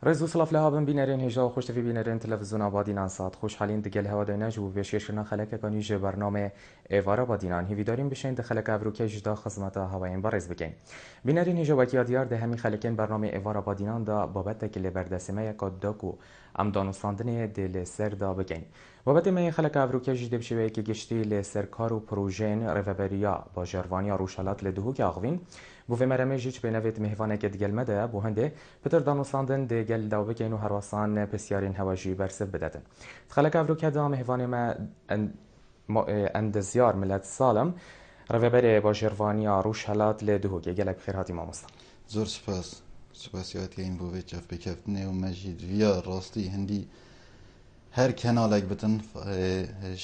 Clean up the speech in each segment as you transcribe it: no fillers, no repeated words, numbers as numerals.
رزو صلاف لها بن بینرین هجا و خوش تفی بینرین تلویزیون آبادینان ساعت خوش حالین دگل هوا دینج و بشیرشنا خلک کانیج برنامه ایوارا بادینان هیوی داریم بشین دخلک افروکی جدا خدمت هواین بارز بگین بینرین هجا وکی دیار ده همی خلکین برنامه ایوارا بادینان دا بابت کلی بردسمه کد داکو ام دانوستاندن دل سر دا بگین بابت ما خلک افروکی جدا بشوی که گشتی لسرکار و پروژین رفبریا با جروانیا روشالات لدهو که آغوین بو في مرمي جيش بنفيت مهفانة ديال مدى بو هندي بتر دانو ساندن ديال داو بكينو هروسان بسيارين هواجي برسب بداتن تخلك افرو كدا مهفانة ما اند زيار ملت سالم رفبري با جروانيا روش هلات لدهو که گلک بخير هاتي ما مصطفى زور سپاسیات این بو چف بکفتنه و مجید ویا راستی هندی هر کنالک بتن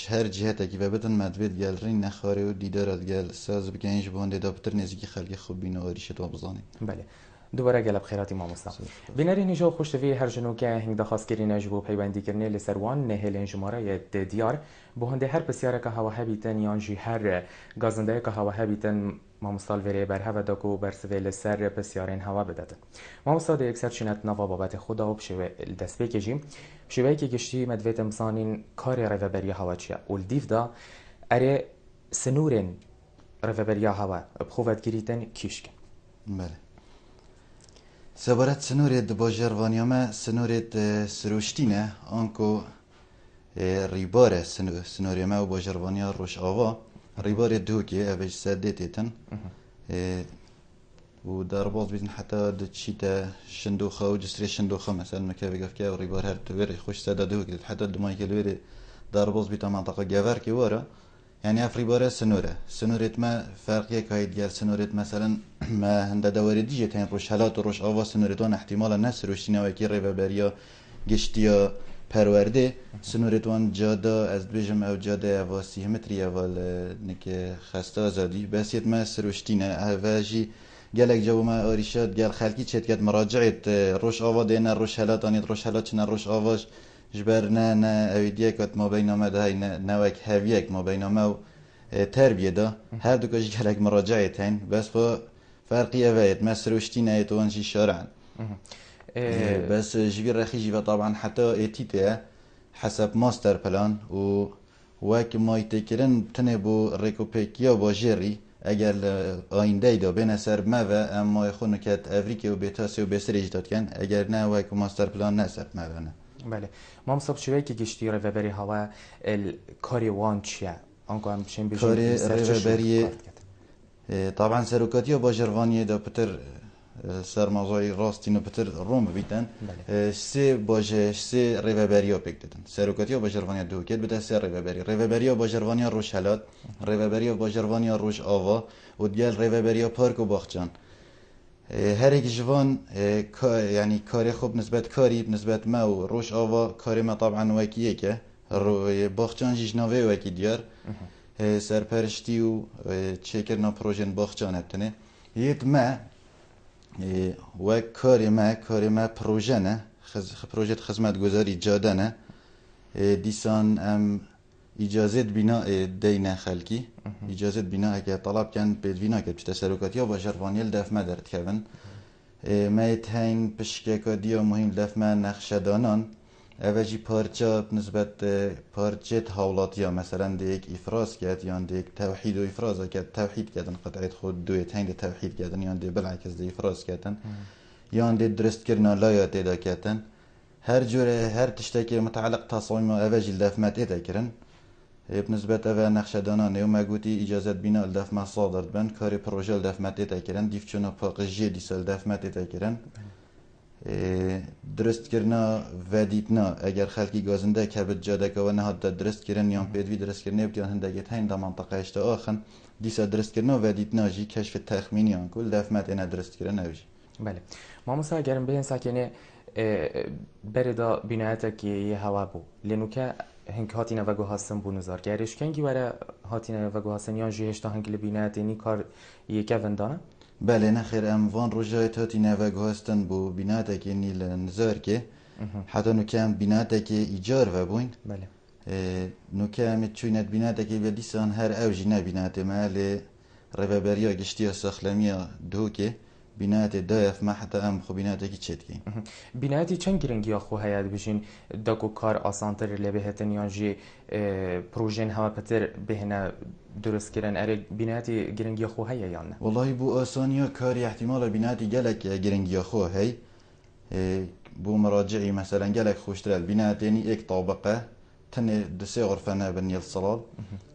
هر جهتی و بتن مدوید گل رین نخاره و دیدارت گل ساز بکنیش بونده دا بتر نزدیکی خلقی خوب بینه و ریشت و بزانه. بله دوباره گل بخیراتی ما مصطفى بیناری نیجا خوش تفی هر جنو که هنگ دخواست کردن جبو پیوندی کردن لسروان نهل جماره دیار بو هنده هر بسیاره که هوا هبیتن یانجی هر گازنده که هوا هبیتن ما مستال وری بر هوا داکو بر سویل سر بسیارین هوا بدادن ما مستاد اکثر شنت نوا بابت خدا و بشوی دست بکجیم بشوی که گشتی مدویت امسانین کار رفبری هوا چیه ولدیف دا اره سنورین رفبری هوا بخوفت گریتن کیشکن بله سبارت سنورید باجروانی ما سنورید سروشتینه آنکو ریباره سنوری ما و باجروانی روش آوا ریباره دو که اوش سده تیتن و در باز بیزن حتی دچیتا شندوخه و جسری شندوخه مثلا مکه بگفت که ریبار هر توری خوش سده دو که حتی دمایی که لوری در باز بیتا منطقه گوار که واره يعني افريبارا سنورت ما فرقيه كايد قال سنورت مثلا ما هند دوري ديجيتين روش هلات روش آوا سنورتوان احتمالا نسر روشتينا وكي ريبا بريا گشتيا پرورده سنورتوان جادا از بجم او جادا اواسي همتري اول نك خستا زادي بس يت ما سروشتينا هواجي قالك جو ما اوريشات قال خالكي تشت قد مراجعه روش آوا دينا روش هلات انيت روش هلات چنا روش آواش جبرنا نا اویدیه کات ما بینامه ده های نوک هویک ما بینامه و تربیه ده هر دو کاش گلک مراجعه تین بس خو فرقی اوید مسروشتی نهیت وانشی شارعن بس جبير رخي جيبا طبعا حتى اتيته حسب ماستر بلان و وك ما يتكرن تنبو ريكوبيكيا باجيري اگر آینده دا بین سر ما و اما خونو کت افریقیا و بیتاسی و بسریج داد کن اگر نه وک ماستر پلان نسر ما و نه بله ما مصاب شوی که گشتی رفبری هوا الکاری وان چیه آنکو هم بشین بجیم کاری رفبری طبعا سروکاتی و باجروانی دا پتر سرمازای راستینو پتر روم بیتن سه باجه سه رفبری ها پک دادن سروکاتی و باجروانی دو کت بده سه رفبری و باجروانی روش هلات رفبری و باجروانی روش آوا و دیال رفبری پارک و باخچان هر یک جوان يعني کاری خوب نسبت کاری نسبت ما و روش آوا کاری ما طبعا وکیه که باخچان جناوی وکی دیار سرپرشتی و چکرنا پروژن باخچان هتنه یت ما و کاری ما پروژه نه پروژه خدمت گذاری جاده نه دیسان ام اجازه بنا دینه خلکی اجازه بنا اگه طلب کن بدوینا که بچه سروکاتی ها با جروانیل دف ما درد کردن ما یتهین پشکه دیا مهم دف ما نقشه دانان اوجی پارچه نسبت پارچه حولاتیا مثلا دیک افراز کرد یا دیک توحید و افراز کرد توحید کردن قطعیت خود دوی تهین دی توحید کردن یا دی بالعکس دی افراز کردن یا دی درست کردن لایات ادا کردن هر جوره هر تشتکی متعلق تصمیم اوجی دف ما ادا کردن بنسبة أفا نقشدانا نيو ما قوتي إجازة بناء الدف ما صادرت بن كاري بروجه الدف ما تتاكرن ديف چونا باقجي ديسال الدف ما تتاكرن درست کرنا ودیتنا اگر خلقی گازنده که به جاده که و نهاد درست کردن یا پیدوی درست کردن بیان هندگی تاین در منطقه اشت آخن دیسا درست کرنا ودیتنا جی کشف تخمینی آن کل دفمت اینا درست کردن اوجی بله ما مثلا گرم بین ساکنه بردا بینایت که هوا بو لنو که هنگ هاتی نوگو هستن بونزار گریش کنگی وره هاتی نوگو هستن یا جیهش تا هنگ لبینایت اینی کار یکه وندانه بله نخیر ام وان روجایت هاتی نوگو هستن بو بینایت که نیل نزار که حتی نو کم بینایت که ایجار و بوین بله نو کم چوینت بینایت که بیدیسان هر اوجی نبینایت محل رفبریا گشتی ساخلمی دو که بینایت دایف ما حتی ام خو بینایت کی چت کی بینایتی چند گرنگی خو هیاد بشین دکو کار آسانتر لبهتن یانجی پروژن هوا پتر بهنا درست کردن اره بینایتی گرنگی خو هیا یا نه؟ والله بو آسانیا کاری احتمال بینایت گلک گرنگی خو هی بو مراجعي مثلا قالك خوشتر البناء يعني ايك طابقه تن دسي غرفه نبني الصلال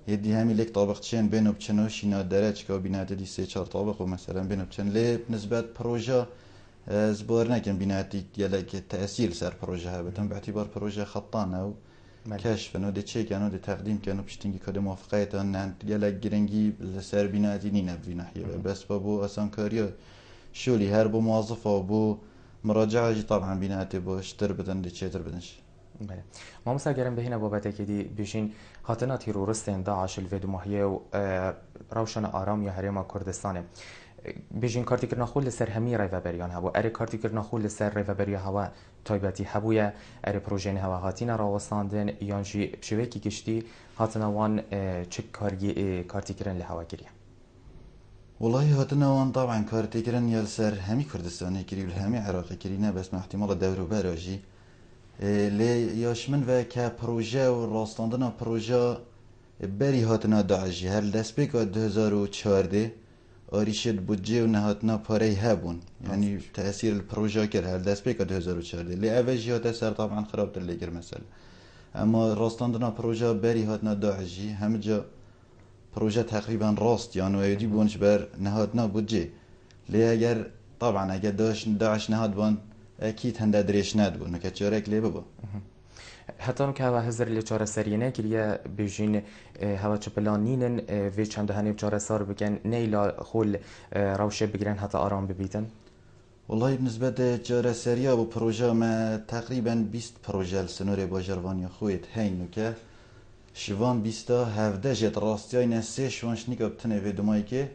يدي هامي ليك طابقتين بينو بتشنو شينا درج كو بناء دي سي 4 طابق ومثلا بينو بتشن لي بنسبه بروجا زبورنا كان بناتي قالك تاثير سر بروجا هبتن باعتبار بروجا خطان او كشف انه دي تشيك انه دي تقديم كانوا بشتنجي كده موافقات ان قالك جرنجي سر بناتي نينا بناحيه بس بابو اسان كاريو شولي هربو موظفه وبو مراجعه جي طبعا بناتي بو اشتر بدن دي تشيتر بدنش بله ما مثلا گرم بهینه بابت که دی بیشین هاتنا تیرورستین داعش الفيدو ماهیه و روشن آرام یا حریم کردستانه بیشین کارتی کرنا خول لسر همی ریفبریان هوا اره کارتی کرنا خول لسر ریفبریا هوا تایبتی هبویا اره پروژین هوا هاتینا راوستاندن یانجی بشوکی کشتی هاتنا وان چه کارتی کرن لهوا گریه والله هاتنا وان طبعا كارتي كرن يلسر همي كردستاني كري والهمي عراقي كرينا بس مع احتمال دورو باراجي لي ياشمن و كبروجه وراستاندنا بروجه بری هاتنا داعشی هر دست بکا 2014 آریشت بودجه و نهاتنا پاره هبون يعني تأثير البروجه كر هر دست بکا 2014 لی اوجی هات سر طبعا خراب تلقر مثلا اما راستاندنا بروجه بری هاتنا داعشی همه جا بروجه تقريبا راست يعني ويدي بونش بر نهاتنا بودجه لی اگر طبعا اگر داعش نهاد بون اكيد هنده دريش ناد بون نكتشارك لي بابا حتی که هوا هزار لی چهار سرینه کریه بیشین هوا چپلانینن و چند هنیب چهار سار بکن نیلا خول روشه بگیرن حتی آرام ببیتن والله بالنسبة لجارة سريا ببروجا ما تقريبا 20 بروجا السنوري باجروانيا خويت هين وكا شوان 20 هفده جت راستيا این سه شوانش نیکا بتنه و دمایی که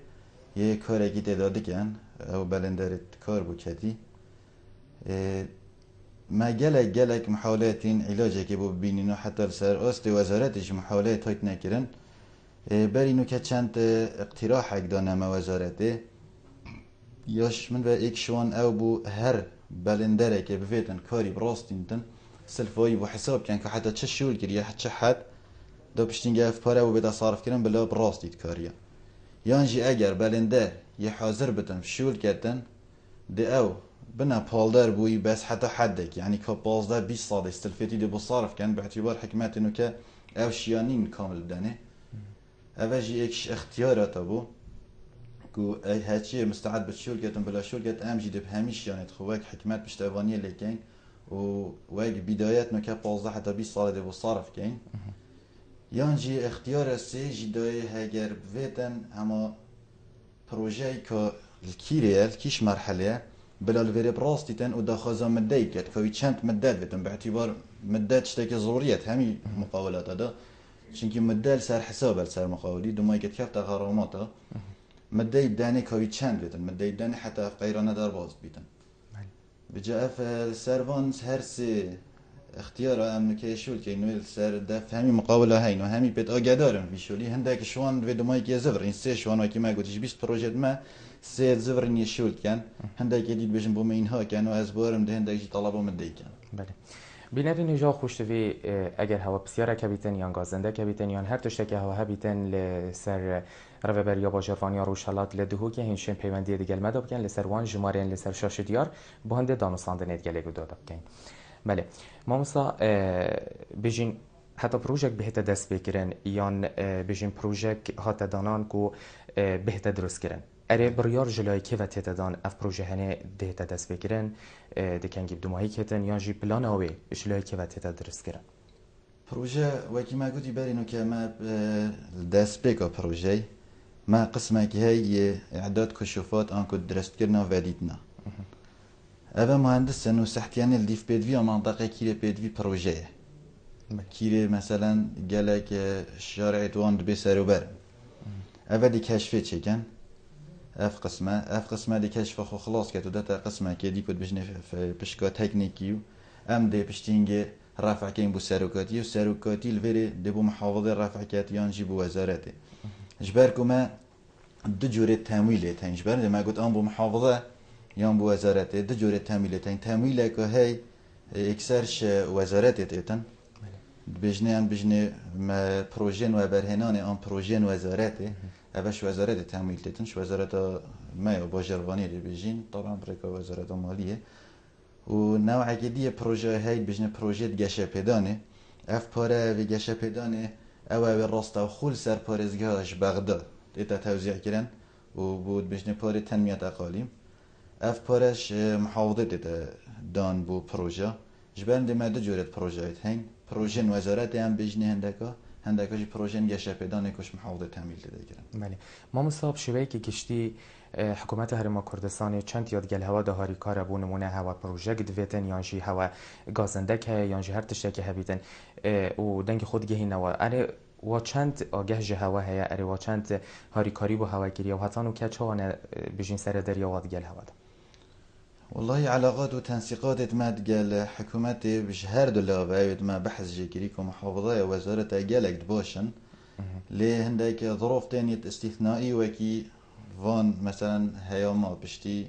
یه کارکی تعدادی کن او بلندرت کار بو کدی ما جلك محاولات علاجه که بو ببینینو حتی سر است وزارتش محاولات هایت نکرن برینو که چند اقتراح اقدانه ما وزارته یاش من و ایک شوان او بو هر بلندره که بفیتن کاری براستینتن سلفایی بو حساب کن که حتی چه شول کریه چه حد دو پشتینگه اف پاره و بدا صارف کرن بلا براستید کاریه یانجی اگر بلنده یه حاضر بتن شول کردن ده او بنا بالدار بوي بس حتى حدك يعني كبازدا 20 صاد استلفتي دي بصارف كان باعتبار حكمات انه ك او شيانين كامل بدنه اوجي اكش اختيارات ابو كو اي هاتشي مستعد بتشول كتن بلا شول كت امجي دب هميش يعني تخوك حكمات بشتوانيه اللي كاين و واج بدايات نو كبازدا حتى 20 صاد دي بصارف كاين يانجي اختيار السي جداي هاجر بفيتن اما بروجي كو الكيريال كيش مرحله بلا الفيري براستيتن ودا خازا مدايكت كوي چند مداد بتن باعتبار مداد شتاكي ضروريات همي مقاولات هذا شنكي مدال سر حساب سر مقاولي دوما يكت كفتا غراماتا مداي داني كوي چند بتن مداي داني حتى في قيرانه دار باز بيتن بجا اف السيرفانس هرسي اختيار امريكا شول كي انه سر دف همي مقاوله هين وهمي بيت اقدارن في شولي هندك شوان في دوما يكي زفر ان سي شوان وكي ما قلتش 20 بروجيت ما سيد زفرني الشول كان هندك جديد بيجن بوم إنها كانوا أزبارم ده هندك جي طلبوا من دي كان. بله. بینرین نجا خوشت وی اگر هوا بسیار کبیتن یا گازنده کبیتن یا هر توشته که هوا هبیتن لسر روبر یا باجرفانی یا روشالات لدهو که هنشین پیوندی دیگل مداب کن لسر وان جمارین لسر شاش دیار با هنده دانوساندن ادگله گداداب کن. بله. ما مثلا بيجين حتى بروجك بهتا دست بكرن يان بيجين بروجك هاتا دانان كو بهتا دروس كرن اره بريار جلوي كيف تتدان اف بروجه هنه دهتا دست بكرن دي كان جيب دماهي كتن يان جي بلان اوي جلوي كيف تتدرس كرن بروجه وكي ما قلت يبالي كما دست بيكو بروجي ما قسمه كي هي اعداد كشوفات انكو درست كرنا وفاديتنا أبا مهندس إنه سحتيان اللي في بيدفي منطقة كيري بيدفي بروجيه كيري مثلا قالك شارع توان بسر وبر أبا دي كشفت شي كان اف قسمه دي كشف خو خلاص كتو داتا قسمه كي دي كنت بجني في بشكا تكنيكي ام دي بشتينجي رافع كين بو ساروكاتي وساروكاتي الفيري دي بو محافظه رافع كاتيان جيبو وزارتي جباركم دو جوري تمويلي تنجبر ما قلت ام بو محافظه یان بو وزارت ده جوره تمویلتن تمویل که هی اکثرش وزارت ایتن بجنه ما پروژه و برهنان آن پروژه وزارته اوش وزارت تمویل تتنش وزارت ما باجروانی دی بجین طبعا برای وزارت مالیه و نوع جدید پروژه های بجنه پروژه گشه پیدانه اف پاره و گشه پیدانه او راست و خول سر پارزگاهش بغداد دیتا توزیع کردن و بود بجنه پاره تنمیت اقالیم اف پارش محافظه دیتا دان بو پروژه جبران دی ماده جورت پروژه هین پروژه وزارت هم بجنه هندکاش پروژه گشه پیدانه کش محافظه تمویل دیده کردن. بله ما مصاب شوی که گشتی حکومت هرما کردستان چند یاد گل هوا دهاری کار بو نمونه هوا پروژه دویتن یانجی هوا گازنده که یانجی هر تشته که هبیتن و دنگ خود گهی نوا اره و چند آگه جه هوا هیا اره و چند هاری کاری بو هوا گیری و حتانو که چوانه بجین سر دریا واد گل هوا ده والله علاقات وتنسيقات ما تقال حكومتي بش هر دولا بعيد ما بحث جيكريك ومحافظة وزارة قالك دبوشن ليه هندك ظروف تانية استثنائي وكي فان مثلا هياما بشتي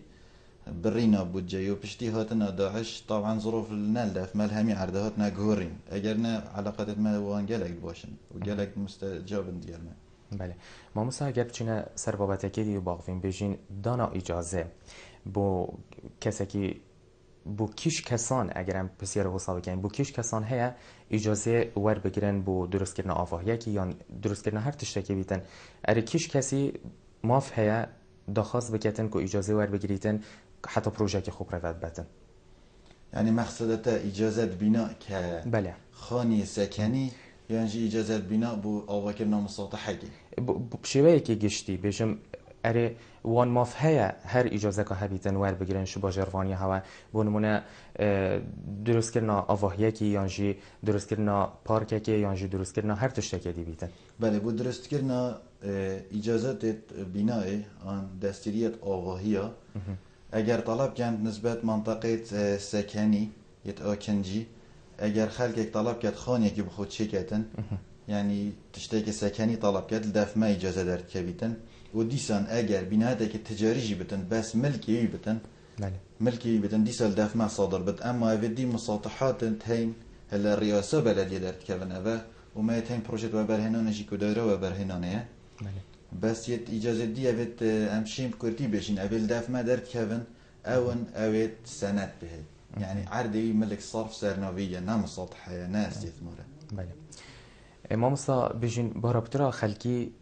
برينا بودجيو بشتي هاتنا داعش طبعا ظروف النالدف مالهمي عردهاتنا قهورين اگرنا علاقات ما وان قالك دبوشن وقالك مستجاب ديالنا. بله ما مثلا اگر بچینه سر بابتکی دیو باقفین بجین دانا اجازه بو کسی که بو کیش کسان اگرم بسیار حساب کنیم بو کیش کسان هیا اجازه ور بگیرن بو درست کردن آفاهیه کی یا درست کردن هر تشتکی بیتن اره کیش کسی ماف هیا دخواست بکتن که اجازه ور بگیریتن حتی پروژه که خوب روید بتن يعني مقصدته اجازه بناء ك بله خاني سكني يعني اجازه بناء بو اواكرنا مسطحه بشیوه که گشتی بجم اره وان ماف هیا هر اجازه که هبیتن ور بگیرن شو باجروانی هوا بو نمونه درست کردن آواهیه کی یانجی درست کردن پارک کی یانجی درست کردن هر تشتکی دی بیتن بله بو درست کردن اجازات بناء آن دستوریت آواهیه اگر طلب کند نسبت منطقه سکنی یت آکنجی اگر خلق طلب کرد خانه که بخود شکتن يعني تشتكي سكني طلب كات لداف ما إجازة دارت كبيتن وديسان أجر بناء كي تجاري بتن بس ملكي بتن ملكي بتن ديسان لداف ما صادر بت أما في مساطحات تهين هلا الرئاسة بلدية دارت كبن أبا وما يتهين بروجيت وبرهنا نجي كدارة وبرهنا بس يت إجازة دي أبت أمشيم كورتي بيجين أبي لداف ما دارت كبن أون أويت سنة به يعني عردي ملك صرف سرنوية نا مساطحة نا استثمار. ما مثلا بجین بارابطرا خلکی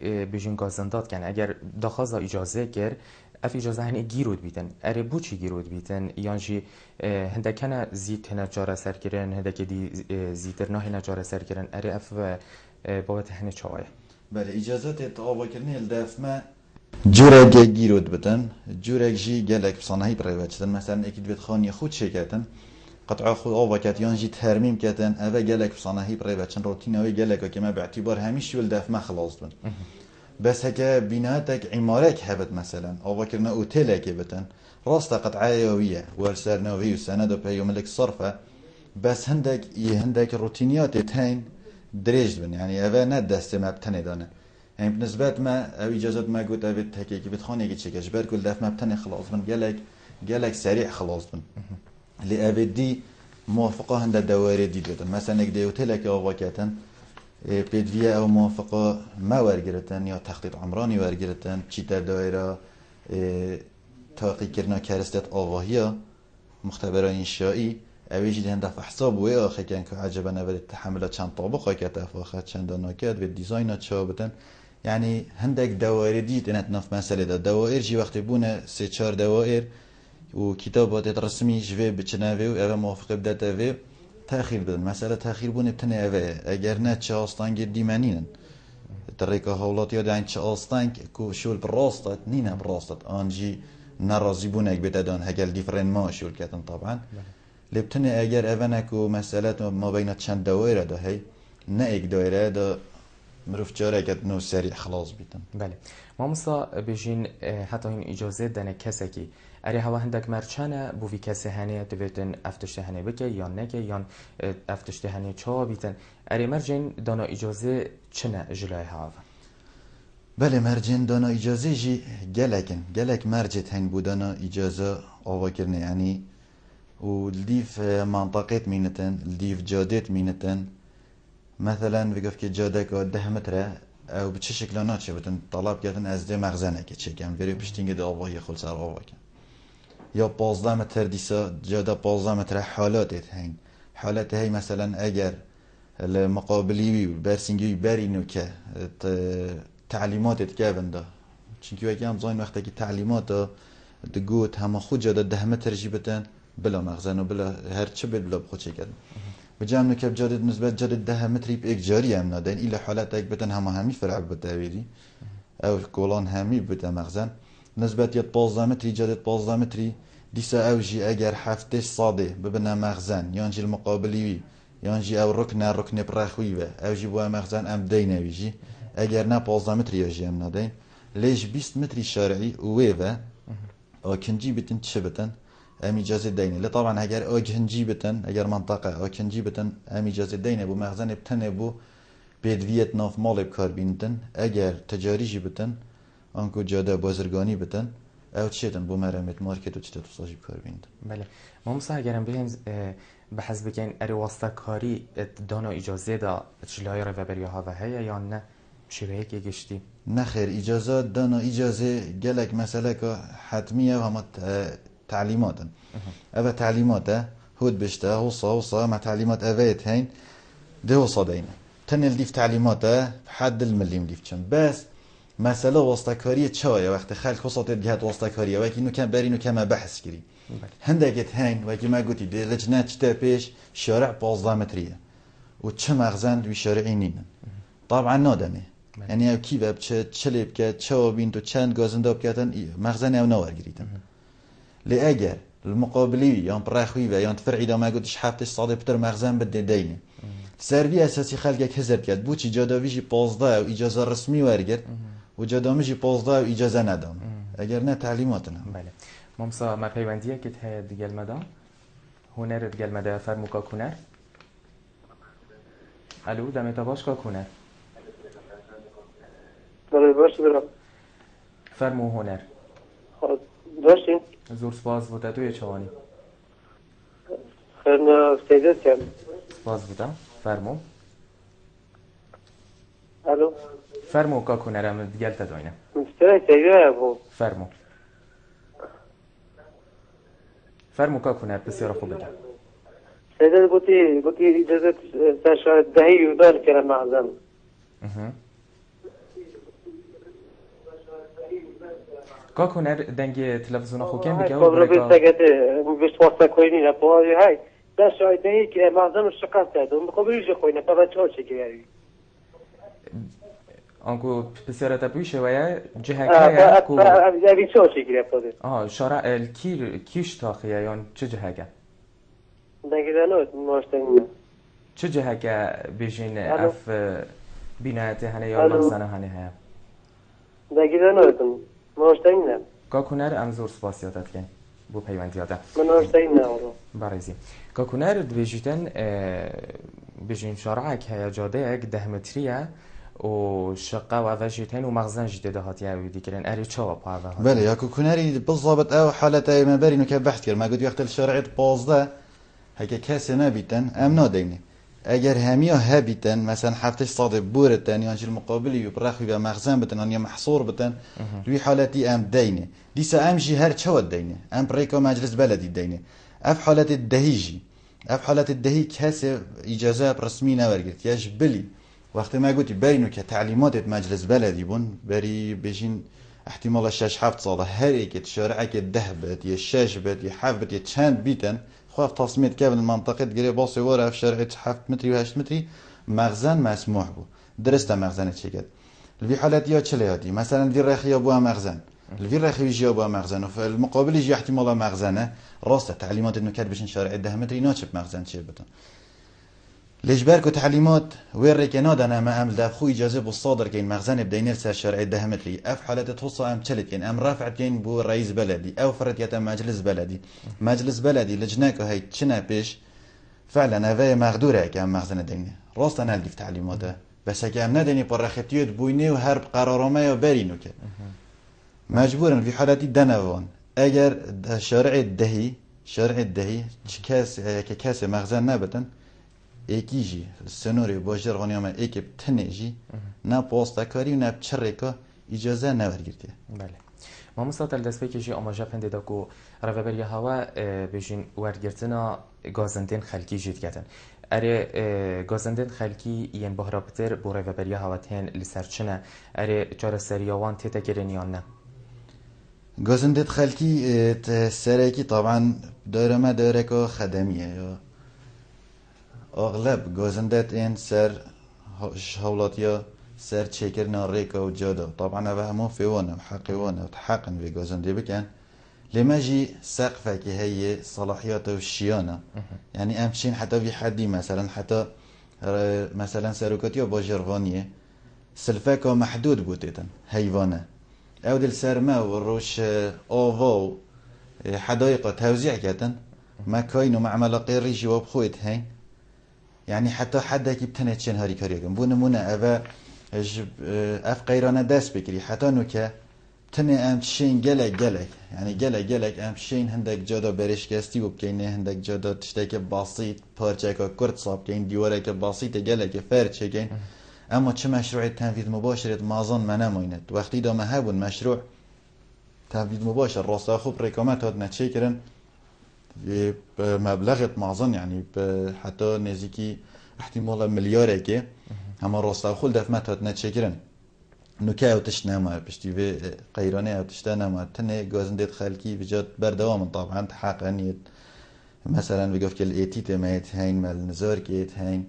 بجین گازنداد کن اگر دخواست اجازه کرد اف اجازه هنی گیرود بیتن اره بو چی گیرود بیتن یانجی هندکنه زیت هنه جاره سر کرن هندکی دی زیتر نه هنه جاره سر کرن اره اف بابت هنه چاوه بله اجازات اتعابا کرنی الدف ما جورک گیرود بتن جورک جی گلک بصانهی برای بچتن مثلا اکید بید خانی خود شکتن قطع خود آوا كات يانجي ترميم كاتن أبا جالك بصناهي بريبة كان روتينوي جالك كما باعتبار هميش يولدف ما خلاص بن بس هكا بناتك عمارك هبت مثلا آوا كرنا أوتيلك بتن راستا قطعة يومية والسرنوي والسند وبيوم ملك صرفة بس هندك روتينيات تهين دريج بن يعني أبا ندست ما بتني دانه يعني بالنسبة ما أو إجازة ما قلت أبي تحكي بتخاني كتشكش بركل دف ما بتني خلاص بن جالك سريع خلاص بن لأبدي موافقة هند دوائر ديدتن مثلا نقدر يوتيلك أو وقتن بدوية أو موافقة ما ورجرتن يا تخطيط عمراني ورجرتن چيتا دائرة تحقيق كرنا كارستات آواهية مختبران إنشائي أويجي هند فحصاب وآخر كان كعجبا نبدأ التحملات چند طابقة كتفاخت چند ناكات بالديزاينات شابتن يعني هندك دوائر ديدتن نف مسألة دوائر جي وقت بونا 3-4 دوائر وكتابات رسمي جوي بچناوي و موافقه بدات في تاخير بدن مساله تاخير بون بتنه اوه اگر نه چه آستانگ دیمنینن طریقه هولات یاد این چه آستانگ کو شول براستات نینا براستات آنجی ناراضی بونك بدادن هگل دیفرن ما شول کتن طبعا لبتنه اگر اوه کو مساله ما بين چند دوائر ده هي نه اك دایره ده مروف جاره کت نو سریع خلاص بیتن. بله ما مثلا بجین حتی این اجازه دنه کسی که اره هوا هندک مرچانه بو وی کسی هنه دویتن افتشته هنه بکه یا نکه یا افتشته هنه چا بیتن اره مرجین دانا اجازه چنه جلای هوا بله مرجين دانا إجازة جي جلك مرجت هين بودانا إجازة أواكرنا يعني والديف منطقة مينتن الديف جادات مينتن مثلا بقف كي جادك 10 متر او بچه شکلانات چه بتن طلب کردن از ده مغزنه که چه کم بری پشتینگ ده آواهی خل سر آواه کن یا 15 متر دیسا جاده 15 متر حالات هین حالات هی مثلا اگر المقابلی و برسینگی برینو که تعلیمات تکابن ده چونکه وقتی هم زاین وقتی که تعلیمات دگوت همه خود جاده 10 متر جی بتن بلا مغزن و بلا هر چه بلا بخود چه کردن بجام نكب جادة نسبة جادة 10 متري بإجاري هم نادين إلا حالات هيك بتن همي فرع بتاويري أو الكولان همي بتا مخزن نسبة 15 متري جادة 15 متري ديسا أوجي أجر حفتش صادي ببنا مخزن يانجي المقابلي يانجي أو ركن براخوي أوجي بوا مخزن أم دينا ويجي أجر نا 15 متري يجي هم نادين ليش 20 متري شارعي ويفا أو كنجي بتن تشبتن ام اجازه دینه لی طبعا اگر اوجهنجی بتن اگر منطقه اوجهنجی بتن ام اجازه دینه بو مخزن بتنه بو بدویت ناف مال بکار بینتن اگر تجاری جی بتن انکو جاده بازرگانی بتن او چیتن بو مرمت مارکت و چیتو ساجی بکار بینتن بله ما مثلا اگرم بهم بحث بکن اری واسطه کاری دانا اجازه دا چلای رو ببری ها و هیا یا نه شبهه که گشتی نه خیر اجازه دانا اجازه گلک مسئله که حتمیه و همه تعليمات أبا تعليمات هود بشتا وصا مع تعليمات أبيت هين ده وصا دينا تنل ديف تعليمات حد المليم ديف كم بس مسألة وسطكارية شوية وقت خلق وسط جهات وسطكارية وكي إنه كان برينه كما بحث كري هندك هين وكي ما قلتي دي لجنات شتا بيش شارع 15 مترية وتش مغزان دوي شارعينين طبعا نادمه يعني كيف بتشلي بكات شو بينتو تشاند غازندو بكاتن مغزان أو نوار قريتن لأجر المقابلي يان براخوي و يان تفرعي دا ما قلتش حافتش صادي بتر مغزن بده دينه سربي أساسي خلقك هزر كد بوچي جاداويجي 15 و إجازة رسمي وارجر و جاداميجي 15 و إجازة ندام اگر نه تعليماتنا بله ممسا ما پیوندیه که ته دیگل مدا هنر دیگل مدا فرمو کا کنر الو دمتا باش کا کنر بله باش برم فرمو هنر داشتین زور سپاس بوده توی چوانی خیرنا سیدت کم سپاس بوده فرمو الو فرمو کا کنرم دیگل تدوینه مسترای سیده بو فرمو کا کنر بسیار خوب بگم سیدت گوتی اجازت سر دهی یودار کرم معظم کا کنر دنگ تلفزیون خو کم بگه خب رو بستگت بشت واسطه کوینی نپوهی های در شاید دهی که معظم شکست دادم خب ریجه خوینه پا بچه ها چه گیری آنکو بسیار تبویشه ویا جهکه کو اوی چه ها چه گیری پاده شارع کیش تاخیه یا چه جهکه دنگی دانوت ماشتنگی چه جهکه بیشین اف بینایت هنه یا مغزنه هنه ها دنگی دانوتم ماشتنگی نه کا کنر ام زور سپاسیاتت کن بو پیوندیاته من ماشتنگی نه برایزی کا کنر دویجیتن بیشین شارع که جاده یک 10 متریه و شقه و وجهتين ومخزن جديد هاتي او ديكرين اري تشوا بارا بله يا كوناري بالضبط او حالته ما بري انه كبحث كر ما قد وقت الشرعيه 15 هيك كاس نبيتن ام ناديني اگر هميا هبيتن مثلا حفتش صادق بورتن يعني المقابلي يبرخ يبقى مخزن بتن يعني محصور بتن دوي حالتي ام دينه ديسا ام جي هر تشوا دينه ام بريكو مجلس بلدي دينه اف حالت الدهيجي اف حالت الدهي كاس اجازه رسمي نورجت يجبلي وقتی ما قلت برینو که تعلیمات مجلس بلدی بون بری بجین احتمال 6-7 ساله هر یک شارع که 10 بيت یا 6 بيت یا 7 بيت یا چند بیتن خواف تصميت كابل المنطقه تقري باصي ورا في شارع 7 متري و 8 متري مخزن مسموح بو درست مخزن چقدر في حالات يا چلياتي مثلا في رخي ابو مخزن الفي رخي يجي ابو مخزن وفي المقابل يجي احتمال مخزنه راست تعليمات انه كاتب بشن شارع 10 متري ناچب مخزن چه بتن ليش باركو تعليمات وين ركناد انا ما امل دافخو اجازه بالصادر كاين مخزن بدينير سر شرعي 10 متري اف حالته توصى ام تشلت كاين ام رافعت كاين بو رئيس بلدي او فرد يتم مجلس بلدي لجناك هي تشنا بيش فعلا هذا مقدوره كان مخزن ديني راست انا اللي في تعليماته بس اگه ام ندنی پرختیوت بوینه و هر قرارامه یا برینو که مجبورن في حالتي دنوان اگر شارع الدهي كاس مغزى نابتن ايكيجي السنوري باجر غنيما ايكي بتنجي نا بوستا كاري نا بچريكا اجازه نورگirdi. بله. ما مستطل دست بکشی آماجه پنده داکو روابری هوا بجین ورگرتنا گازندین خلکی جید کتن. اره گازندین خلکی این بهرابتر بو روابری هوا تین لسرچنه اره چار سریاوان تیتا گرنیان نه. گازندین خلکی سرکی طبعا داره ما داره که خدمیه یا اغلب گازندت این سر حولاتیا سر تشيكرنا ريكا وجادا طبعا هذا مو في وانا وحقيوانا وتحقن في جوزندي بكان لما جي سقفة كي هي صلاحياته والشيانة يعني امشين حتى في حدي مثلا حتى مثلا ساروكاتيو باجرفانية سلفاكا محدود بوتيتن هيفانا او دل سرما والروش اوفو حدائق توزيع كاتن ما كاينو معمل قيري جواب خويت هين يعني حتى حدا كي بتنتشن هاري كاريكم بو نمونه اف قيرانه دست بكري حتى نوكا تنه ام شين جلك يعني جلك ام شين هندك جادا برشكستي وبكينه هندك جادا تشتكي بسيط بارچكا كرت صاب كاين ديورك بسيط جلك فرچ كاين اما چه مشروع تنفيذ مباشر مازن ما نماينت وقتی دا ما هبون مشروع تنفيذ مباشر راستا خوب رقمات هاد نتشكرن بمبلغ مازن يعني حتى نزيكي احتمال مليار كي اما راستا خول دفمت هات نتشكرن نوكا وتش نما بشتي في قيرانه او تشتا نما تنه گازندت خلكي بجات بردوام طبعا حقانيت مثلا بيقف كل ايتيتا مايت هين مال نزار كيت هين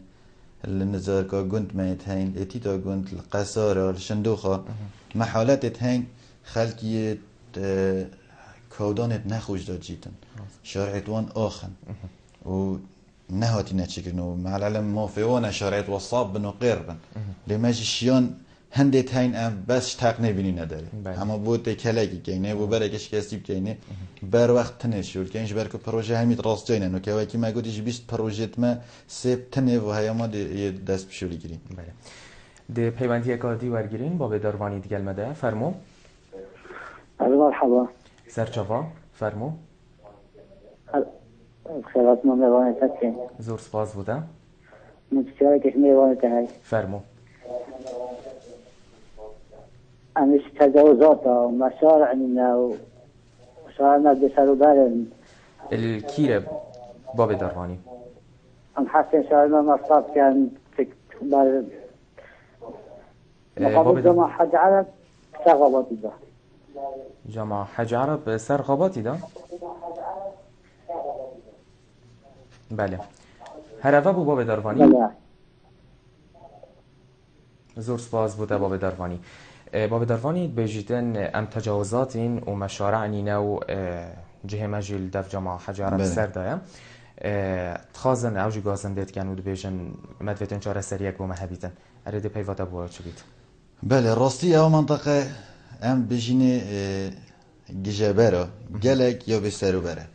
النزار كا گند مايت هين ايتيتا گند القصارة الشندوخة محالات هين خلكي كودانت نخوش دا جيتن شارعت وان آخن و نهاتي نتشكرنو مع العلم ما في وانا شارعت وصاب بنو قيربن لماجي الشيان هندت هين ام بس تاقني بيني نداري اما بود كلاكي كينه و بركش كسيب كينه بر وقت تنشول كينش بركو بروجه هميت راست جاينه نو كواكي ما قديش 20 بروجيت ما سيب تنه و هيا ما دست بشولي گيرين بله. ده پیوندی کادی ورگیرین با بداروانی دیگل مده فرمو. مرحبا. سرچاوا فرمو. خیرات ما میوانه تکین. زور سپاس بوده. متشکرم که میوانه تهی. فرمو. امش تجاوزات و مشارعنا و مشارعنا بسرو برن. الكيرة باب درواني. ام حسن شارعنا مصاب كان بر مقابل جماعة حج عرب سرغباتي ده. جماعة حج عرب سرغباتي ده. بله. هرفا بو باب درواني. بله. زور سپاس بوده باب درواني. باب درواني بجيتن ام تجاوزاتين ومشارعني نو جهه مجل دف جماعة حج عرب سر دايا. تخازن اوجي گازن ديت كانوا دبيجن مدفتن چاره سريك بو مهبيتن. اريد بيواتا بو چبيت. بله راستی او منطقه ام بجینه گجبره گلک یا بسرو بره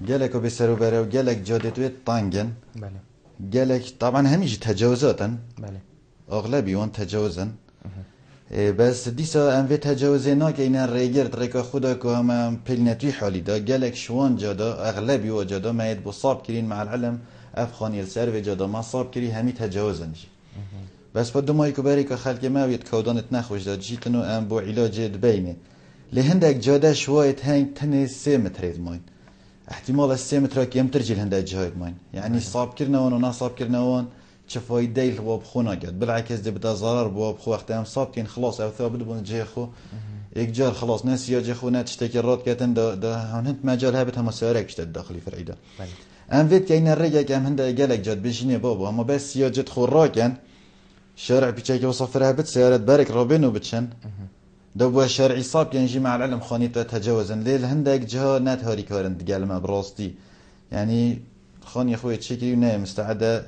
گلک و بسرو بره و گلک جاده توی تانگن بله گلک طبعا همیشه تجاوزاتن بله اغلبی اون تجاوزن بس دیسا ام وی تجاوزه نا که اینا ریگرد ریکا خدا که هم پیل نتوی حالی دا گلک شوان جادا اغلبی و جادا ماید بو صاب کرین مع العلم افغانی السر و جادا ما صاب کری همی تجاوزنش بس با دمایی که بری که خلق ما وید کودانت نخوش داد جیتنو ام بو علاج دبینه لهندک جاده شوایت هنگ تنه 3 متر ماین احتمال 3 متر که امتر جیل هندک جهاید ماین یعنی صاب کرنوان و نصاب کرنوان چه فایده ای الواب خو نگد بالعکس ده بده ضرر بواب خو وقتی هم صاب کن خلاص او ثابت بون جه خو یک جار خلاص نسیا جه خو نتشتکی راد کتن ده هند مجال هبت هم سیاره کشتد داخلی فرعیده ام وید که این رگه که هم هنده گلک جاد بشینه بابا اما بس سیاجت خو راکن شارع بيتشاكي وصفرها بت سيارة بارك روبينو بتشن دو شارعي صاب ينجي مع العلم خانيته تجاوزا ليل هندك جها نات هاري كارن تقال ما براستي يعني خاني اخوي تشيكي ونا مستعدة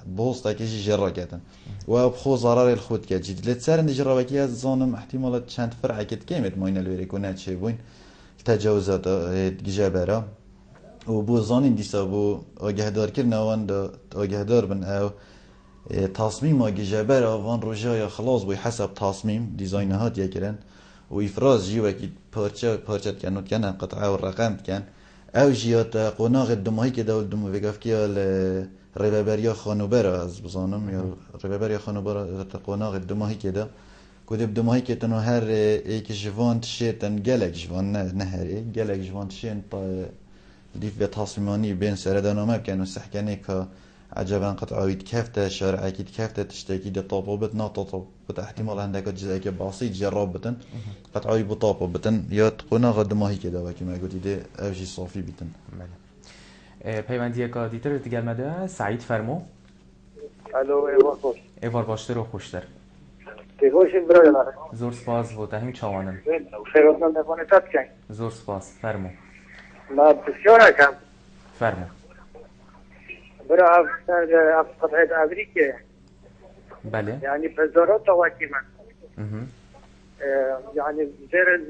بوسطا كيجي جراكاتا وبخو ضرر الخوت كاجي لتسارن جراكي ظانم احتمالات شانت فرع كت كيمت موين الوريكونات شيبوين تجاوزات جابرا وبو ظانين ديسا بو اجهدار كرنا وان اجهدار بن او تصميم جبر وان رجايا خلاص بوي حسب تصميم ديزاينات يكرن وإفراز جي وكي بارشة كانوا كان قطعة والرقم كان أو جيات قناغ الدمهي كده والدمو فيقف كيا الربابريا خانوبرا از بزانم يا ربابريا خانوبرا قناغ الدمهي كده كده بدمهي كده إنه هر إيك جوان تشيتن جلك جوان نهري جلك جوان تشين ديف بتصميماني بين سردانا ما كانوا سحكاني كا عجبا قطعويد كافته شارع اكيد كافته تشتكي دي طابو بتنا طابو بت احتمال عندك جزء بسيط جرب بتن قطعوي بطابو بتن يا تقونا غد ما هي كده وكما قلت دي اوجي صافي بتن پیوندی کا دیتر دیگر مده سعید فرمو الو ایوان خوش ایوار باشتر و خوشتر تیگوش برای زور سپاس بود همین چاوانن خیراتان نفانه تد کن زور سپاس فرمو ما بسیار کم فرمو برای قطعه امریکه بله يعني بزارات واكي من يعني زير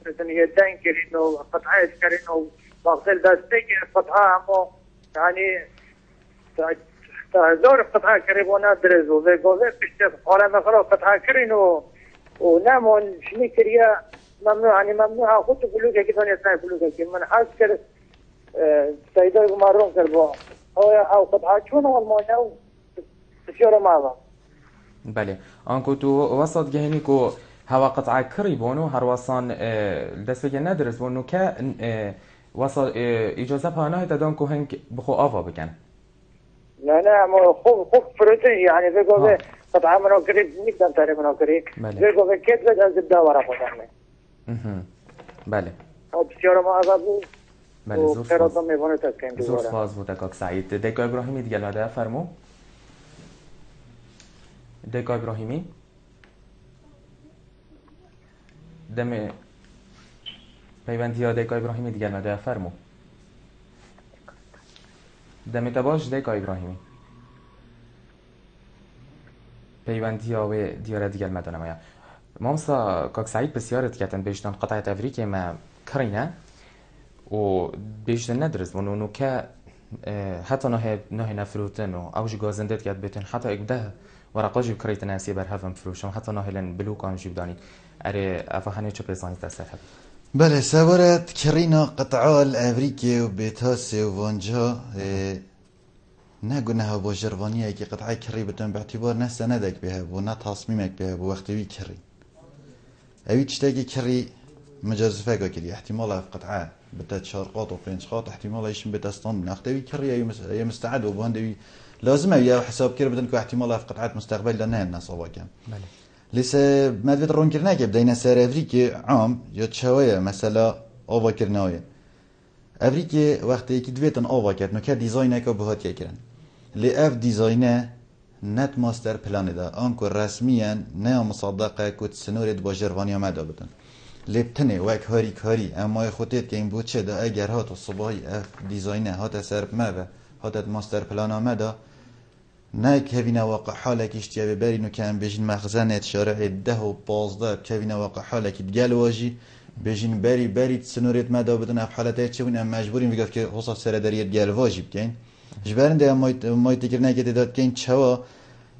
مثلا يدين كرينو قطعات كرينو باغسل داستيك قطعه مو يعني زور قطعه كريبونا درزو زي جوزي بيشتغل على مخرو قطعه كرينو ونامون شني كريا ممنوع يعني ممنوع خطو بلوكه كده يسمع بلوكه من حاس كر سيدو مارون كربو او قطعه شنو والمونو بسياره معها بله آنکو تو وسط جهنی کو هوا قطعه کری بونو هر واسان دست بگه ندرس بونو که وسط اجازه پانه دادن که هنگ بخو آوا بکن لا ما خوب فروتي يعني زي قوي قطعه منو قريب نقدر تعرف منو قريب زي قوي كيف لازم تبدا ورا خدامه بله او بسیار ما ازابو بله زور فاز میبونه تسکین زور فاز بود اکاک سعید دیگه ابراهیمی دیگه مده فرمو دیگه ابراهیمی دم پیوندی ها دیگه ابراهیمی دیگه مده فرمو دم تباش دیگه ابراهیمی پیوندی ها و دیاره دیگه مده نمایا مامسا کاک سعید بسیارت کتن بیشتن قطعه افریقی ما کرینه و بیشتر ندرس ونو که حتی نه نفروتن و اوج گازندت کرد بتن حتی اگده ورقه جیب کریت ناسی بر هفم فروشم حتی نه لن بلوکان جیب دانی اره افهانه چه پرسانی دست هب بله سوارت كرينا قطعة الأمريكي وبيتاسي وفانجا نقولناها بوجرفانية كي قطعة كري بتن باعتبار ناس سندك بها ونا تصميمك بها وقتوي كري أبي تشتاقي كري مجازفة كري احتمال في قطعة بتات شارقات وبينشقات احتمال يشم بتستان نختوي كري أي مستعد وبهندوي لازم أبي حساب كري بدن كو احتمال في قطعات مستقبل لنا الناس أواكم لسه ما تبي ترون كرناك بدينا سر أفريقيا عام يا تشاوية مثلا أوا كرناوية أفريقيا وقت يكيد بيتن أوا كرت نكاد ديزاينه كبهات يكرن لأف ديزاينه نت ماستر بلان ده أنكو رسميا نه مصدقه كوت سنورد با جرفانيا مدا بدن لبتنه وك هاري اما خودت که این بود چه ده اگر هات صباحی اف ديزاينه هات سرب ما هات ماستر بلان مدا نه كevina واقع حالك اشتيا ببري انه كان بيجين مخزنة شارع 10 و 15 كevina واقع حالك تقال واجي بيجين بري تسنوريت مدا بدن اف حالته تشون ام مجبورين بيقف كي خصوصا سرداريت قال واجب كاين جبرن ده ما تكرنا كده دات كاين تشوا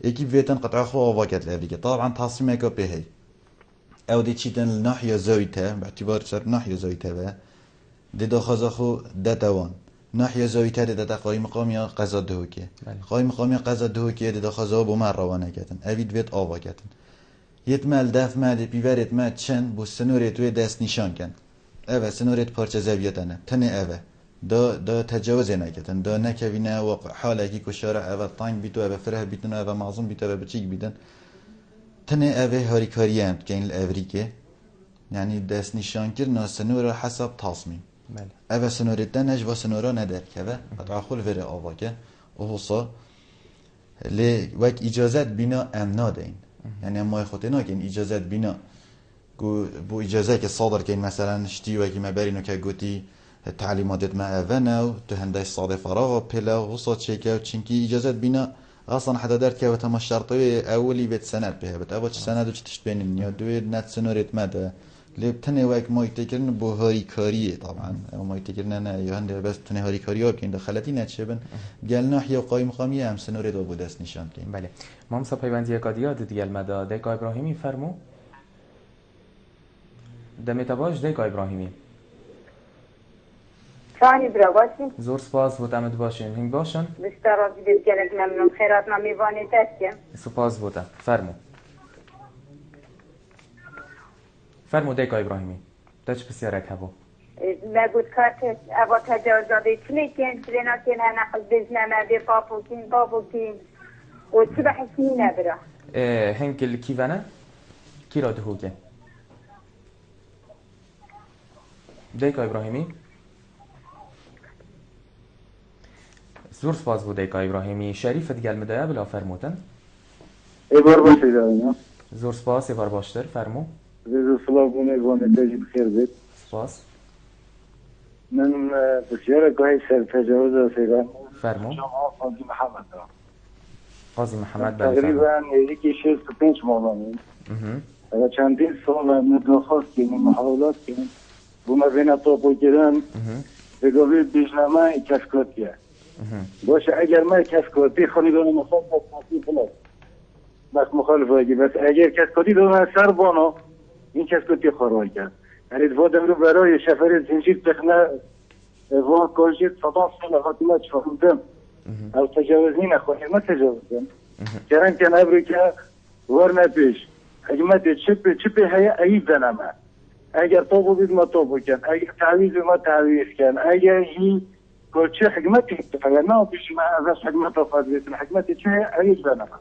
اكيب فيتن قطع خو واكات لافريكا طبعا تصميمك بهي او دي تشيتن الناحيه زاويته باعتبار صار ناحيه زاويته دي داخل خو دتوان ناحية زاوية ده قايم مقامي قزا دهوكي قايم مقامي قزا دهوكي ده خزاب و مر روانه کتن اوید ویت آوا کتن یتمل دف ماده بیورت ماد چن بو سنورت و دست نشان کن اوه سنورت پارچه زاویتنه تنه اوه دا تجاوز نکتن دا نکوینه واقع حاله کی کشاره اوه تانگ بیتو اوه فره بیتن اوه معظم بیتو اوه بچیک بیتن تنه اوه هاریکاری هم که این الافریکه یعنی دست نشان کرد سنور حسب تصمیم اوه سنوریتن اج و سنورا ندر که قطعه خول وره آوا که اوهوصا لی وک اجازت بینا امنا دین یعنی امای خود ناکن اجازت بینا بو اجازه که صادر کن مثلا شتی وکی مبرینو که گوتی تعلیماتت ما اوه نو تو هندش صادر فراغ پیلا وصا چیکه و چینکی اجازت بینا اصلا حدا در که و تما شرطوی اولی بیت سند به بت اول چه سند و چه تشت بینن یا دوی نت سنوریت مده لی بتنه وقت مایتکرن با هاری کاریه طبعا مایتکرن نه یهنده بس تنه هاری کاری ها بکن دخلتی نتشبن گل ناحیه قایم مقامی هم سنوره دا بود است نشان کن. بله ما هم پیوندی کادیات دیگه المدا دیگه ابراهیمی فرمو دمت باش دیگه ابراهیمی ثاني براباسي زور سپاس بود امد باشین هنگ باشن بستر بديت جلك ممنون خيرات ما ميواني تاسيا سپاس بودم فرمو دیگه ابراهیمی تاچ بسیارک هبو ما قلت كارت أبغى تجاوز هذه كليكين سلينا كين أنا خل بزنا ما بي بابوكين وتسبح سنين برا هنگ الكيفانا کی را دهوگه دیگه ابراهیمی زور سپاس بود دیگه ابراهیمی شریف دیگه المدایا بلا فرموتن ایوار باشید آیا زور سپاس ایوار باشتر فرمو زیزو سلابونه گونه تجی بخیر بید سپاس من بسیار گاهی سر تجاوز رسیدم فرمو جمعه قاضی محمد را قاضی محمد بله فرمو تقریبا یکی 65 ماهانه و چندین سال مداخواست کنیم محاولات کنیم بو ما بین طاپو کردن بگاوی بیشنامه کسکاتیه باشه اگر ما کسکاتی خانیدان مخالف کسکاتی بلد بس مخالف هایی بس اگر کسکاتی دارن سر بانا این کسکاتی خواهی کرد یعنی دفاع رو برای شفر زنجیر تخنه و کاشید 100 سال خاطمه چفهمدم او تجاوزی نخواهی ما تجاوزم کرن که نبری که ورنه پیش حکمت چپی هیا ایب دنمه اگر طابو بید ما طابو کن اگر تعویز ما تعویز کن اگر هی چه حکمتی اتفاقه نه پیش ما ازش حکمت آفاد بیتن حکمتی چه ایب دنمه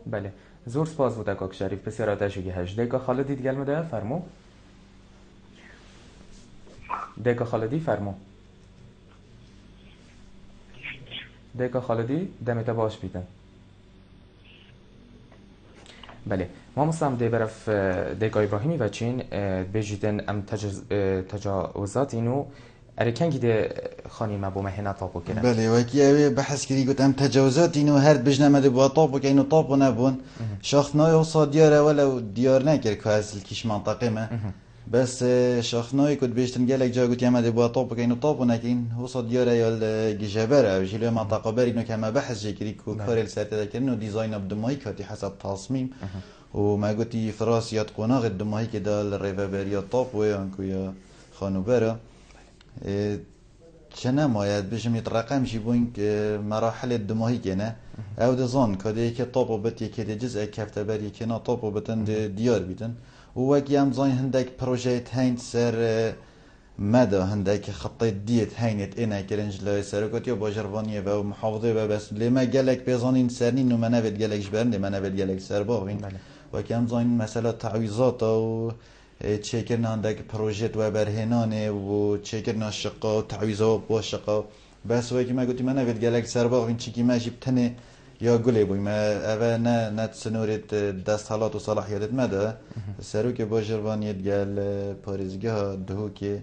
بله زور سپاس بود اکاک شریف بسیار آتشگی هشت دیگه خالدی دیگه المده فرمو دیگه خالدی فرمو دیگه خالدی دمت باش بیدن بله ما مستم دی برف دیگه ابراهیمی و چین بجیدن ام تجاوزات اینو ارکنگی ده خانی ما بو مهنا طابو کنن بله وکی اوی بحث کردی گوت ام تجاوزات اینو هر بجنمده با طابو که اینو طابو نبون شاخنای اوصا دیاره ولو دیار نکر که از الکیش منطقه ما بس شاخنای کد بیشتن گلک جا گوت یمده با طابو که اینو طابو نکین اوصا دیاره یا گجبره او جلو منطقه بر اینو که ما بحث جکری که کار السرته دکرن و دیزاین بدمایی کاتی حسب تصمیم و ما گوتی فراسیات قناغ دمایی که دال ریوبریا طابو یا انکو یا خانوبره چه ماید بشم يترقم شي بوينك مراحل الدماهي كنا او دزان كده که طابو بت یکی جزء کفته بر یکی نا طابو بتن دیار بیتن و وکی هم زاین هندک پروژه هند سر مدى هندك خطيت ديت هينت انا كرنج لا سرقتي وباجرفانيه و محافظه و بس لما قالك بيزانين سرنين وما نبت قالك جبرني ما نبت قالك سرباغين وكم زاين مساله تعويضات و تشيكرنا عندك بروجيت و برهنانه و تشيكرنا الشقه و تعويضات باشقه بس وكي ما قلت ما نبت قالك سرباغين تشيكي ما جبتني یا گلی بوی ما اوه نه سنورت دست حالات و صلاحیت مده سرو که با جروانیت گل پاریزگاه دهو که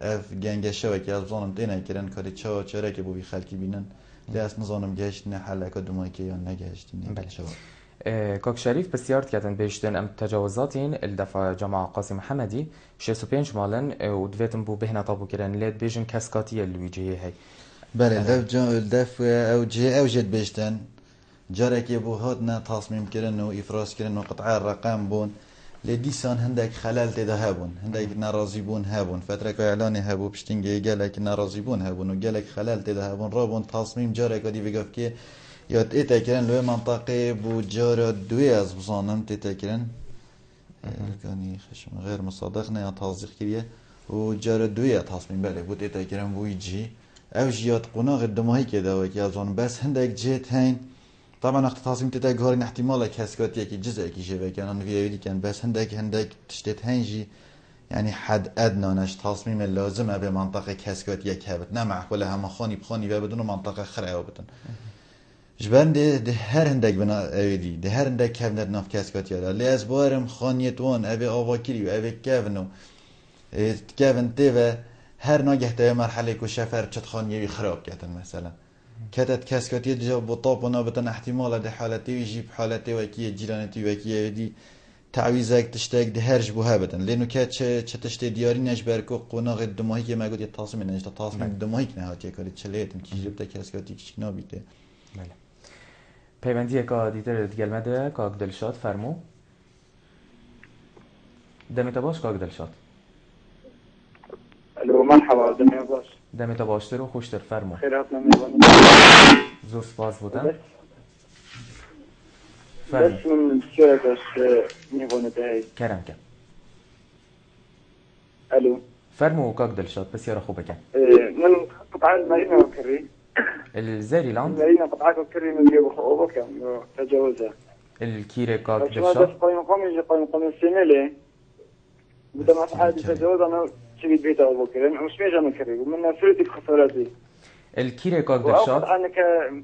اف گنگشه و که از بزانم دینه کرن کاری چاره که بوی خلکی بینن لیست نظانم گشت نه حل اکا دمایی که یا نگشتی نه کاک شریف بسیار کردن بیشتن ام تجاوزاتین الدفع جماعة قاسم محمدی 65 مالن و دویتن بو بهنا طابو کرن لید بیشن کسکاتی الویجهی هی بله الدف او جد بیشتن جارك يبو هادنا تصميم كرن وإفراس كرن وقطع الرقم بون لديسان هندك خلال تذهبون هندك نارازيبون هابون فترة إعلان هابو بشتنجي جالك نارازيبون هابون وجالك خلال تذهبون رابون تصميم جارك ودي بيقف كي يات إتا كرن لو منطقة بو جارة دوي از بزانم تتا كرن كاني خشم غير مصادقنا يا تصديق كريه وجارة دوي تصميم بله بو تتا كرن بو يجي او جيات قناغ الدماهي كده وكي أظن بس هندك جيت هين طبعا وقت تصميم تتاك هورين احتمالك هسكات يكي جزء كي شبه كان فيديو كان بس هندك تشتت هنجي يعني حد ادنى نش تصميم اللازمه بمنطقه كسكات يك هبت نمع ولا هم خاني بخاني بدون منطقه خرعه وبتن جبان ده هر هندك بنا ايدي ده هر هندك كابنت ناف كسكات يلا لي اسبارم خانيتون ابي اواكيري وابي كافنو كافن تيفا هر ناگهته مرحله کو شفر چت خانیه خراب کردن مثلا کتت کسکاتی جا بطاپ و نابتن احتمال ده حالتی و جیب حالتی و کی جیرانتی و کی دی تعویزک تشتاق ده هرج بوها بدن لأنه كات چه تشت دیاری نش برکو قناغ دماهی که ما گفت تصمیم نش تصمیم دماهی که نهات یکاری چلیتن کی جبت کس کاتی کش نابیده. بله. پیوندی که دیگر گلمده که دلشاد فرمو. دمت باش که دلشاد. الو مرحبا دمت باش. دمت باشتر و خوشتر فرمو. خیرات نمی‌بینم. زور سپاس بودم. بس من شوية نيفون تاعي كرم كم الو فرمو كاك دلشات بس يرى خوبك من قطعة المارينا وكري الزاري لاند المارينا قطعة وكري من جيب خوبك كم تجاوزها الكيري كاك بس دلشات قايم السنة بدأ ما في حد يتجاوز أنا شريت بيته أبو كري مش ميجا من كري ومن نفرتي خسارتي الكيري كاك دلشات أنك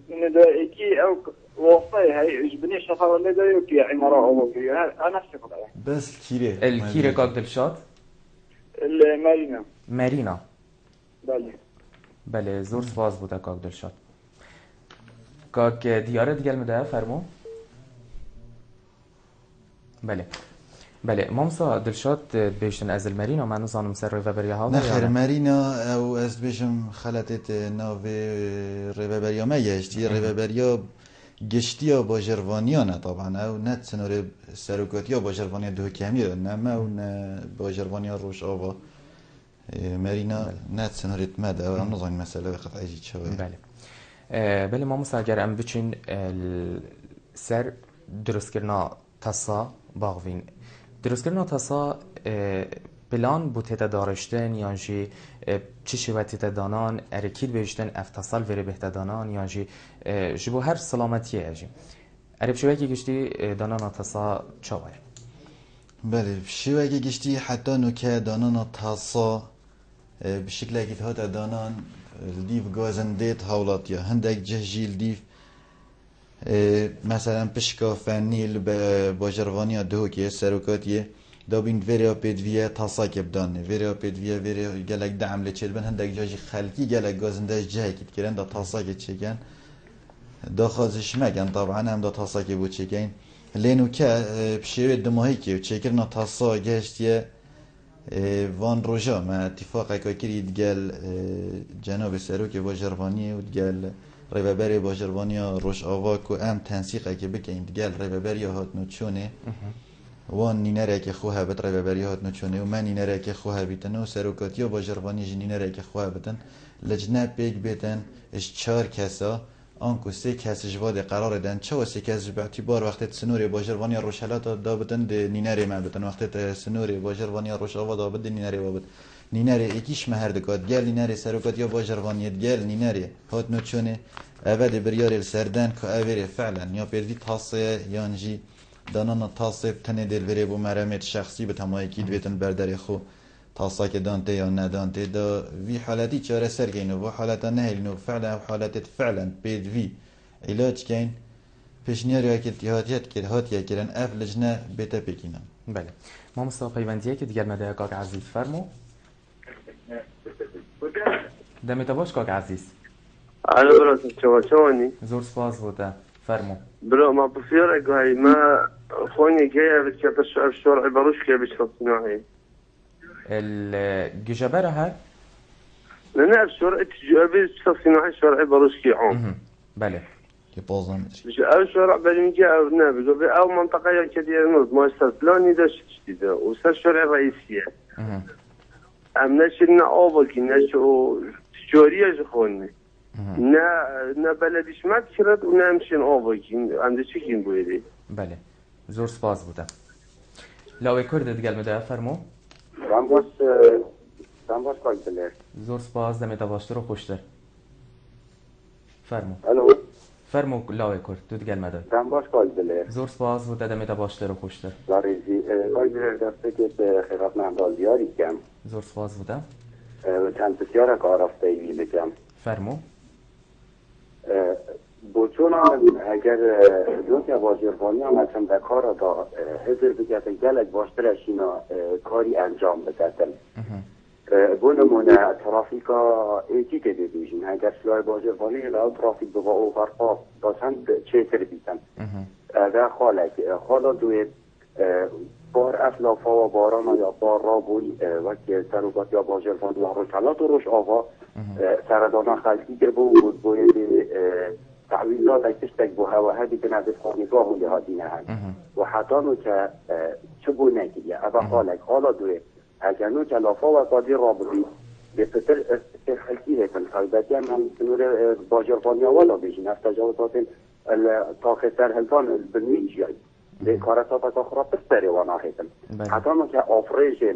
من دائكي أو وصي هاي جبني شفا ولا دايوكي عمارة أبو كري أنا نفسي قطعة بس الكيري كاك دلشات المارينا مارينا بله زور سپاس بوده کاک دلشاد کاک دیاره دیگر مده فرمو بله مامسا دلشاد بیشتن از المارینا من نزانم سر ریوبریا ها نخیر مارینا او از بیشم خلطت ناوی ریوبریا ما یشتی ریوبریا گشتیا با جروانیانه طبعا او نت سنور سروکاتیا با جروانیا دو کمی نه ما اون با جروانیا روش آوا مارینا نت سنوریت ماده او نظام مسئله قطعی جیت شوی بله ما مساجر ام بچین سر درست کرنا تصا باغوین درست کرنا تصا پلان بوده دارشتن یعنی چه شویتی دانان ارکید بیشتن افتصال وری بهت دانان یعنی جبو هر سلامتیه اجی ارب شویتی گشتی دانان تصا چاوه بله شویتی گشتی حتی نوکه دانان تصا بشکل اکید هات دانان لیف گازندیت حولاتیا هندک جهجیل لیف مثلا پشکا فنیل با جروانیا دهوکیه سروکاتیه دابین ویریا پیدویه تصا کبدانه ویریا پیدویه ویریا گلک دعم لچید بن هندک جاجی خلکی گلک گازندش جه کید کرن دا تصا که چکن دا خازش مگن طبعا هم دا تصا که بود چکن لینو که بشیوه دماهی که چکرنا تصا گشتیه وان روژا ما اتفاق اکاکری دگل جناب سروک با جروانی و دگل ریوبری با جروانیا روش آوا که ام تنسیق که بکن دگل ریوبری هات نوچونه وان نینره که خواه بد ریوبری هات نوچونه و من نینره که خواه بیتن و سروکاتیا با جروانی جنینره که خواه بتن لجنه پیک بیتن اش 4 کسا آنکو 3 کس جواد قرار دن چه و 3 کس به اعتبار وقت سنوری با جروانی روشالات دا بدن ده نینره ما بتن وقت سنوری با جروانی روش آوا دا بد نینره و بد نینره یکیش مهردکات گل نینره سروکاتیا با جروانی گل نینره هات نوچونه اول بریار السردن که اولی فعلا یا پیروی تاسه یانجی دانان تاسه تنه دل وری بو مرامت شخصی به تمایی کید بیتن برداری خو تاسه که دانته یا ندانته دا وی حالتی چاره سر گینو و حالتا نهلنو فعلا و حالتت فعلا پیروی علاج کن پیشنیاری ها که تیهاتیت کرد هاتیه کرن اف لجنه بیتا پیکینن بله ما مصطفى پیوندیه که دیگر مده کاک عزیز فرمو دمت باش کاک عزیز الو برو چوانی زور سپاس بوده فرمو برو ما بصير اقاي ما خوني جايه بتكبش الشرع بروش كي بشرب صناعي الجبارة هاي لأن الشرع تجابي بشرب صناعي الشرع بروش كي عام بله يبوظن أو شرع بالمجا أو نابي أو منطقة كثير نوز ما يصير بلاني ده شديدة وصار الشرع الرئيسية أم نشرنا أوبك نشو تجارية خوني نه بلدیش مد کرد و نه همشین آوا کن انده چی کن بایدی بله زور سپاس بوده لاوی کرده دیگل مده فرمو دنباش کال دلر زور سپاس دمیتا باشتر و خوشتر فرمو الو فرمو لاوی کرد دو دیگل مده دنباش کال دلر زور سپاس بوده دمیتا باشتر و خوشتر داریزی کال دلر دسته که به خیرات نهدال دیاری کم زور سپاس بوده چند بسیار کارافته ایوی بکم فرمو بچون اگر دو که واجربانی هم هستم در کار دا حضر بگردن گلک باشترش اینا کاری انجام بدن بونمونه ترافیکا ایکی که دیدیشین اگر سلای واجربانی لا ترافیک بوا اوورپاس داشتن چه تر بیتن اگر خالا دوی بار افلافا و باران یا بار را بوی وقتی سروکات یا باجرفان یا روشالات و روش آوا سردانا خلقی که بود باید تعویضات اکتشتک بو هوا هدی که نزد خانگاه و لحادینه هم و حتی نو که چه بو نگیه اما خالک حالا دوی اگر نو که لافا و قادی را بودی به پتر خلقی هستن خلبتی هم سنور باجرفانی والا بیشین افتجاوزات تاخ سر هلتان بنوی جایی به کارتا تا خراب بستری وانا هستن حتی نو که آفریجن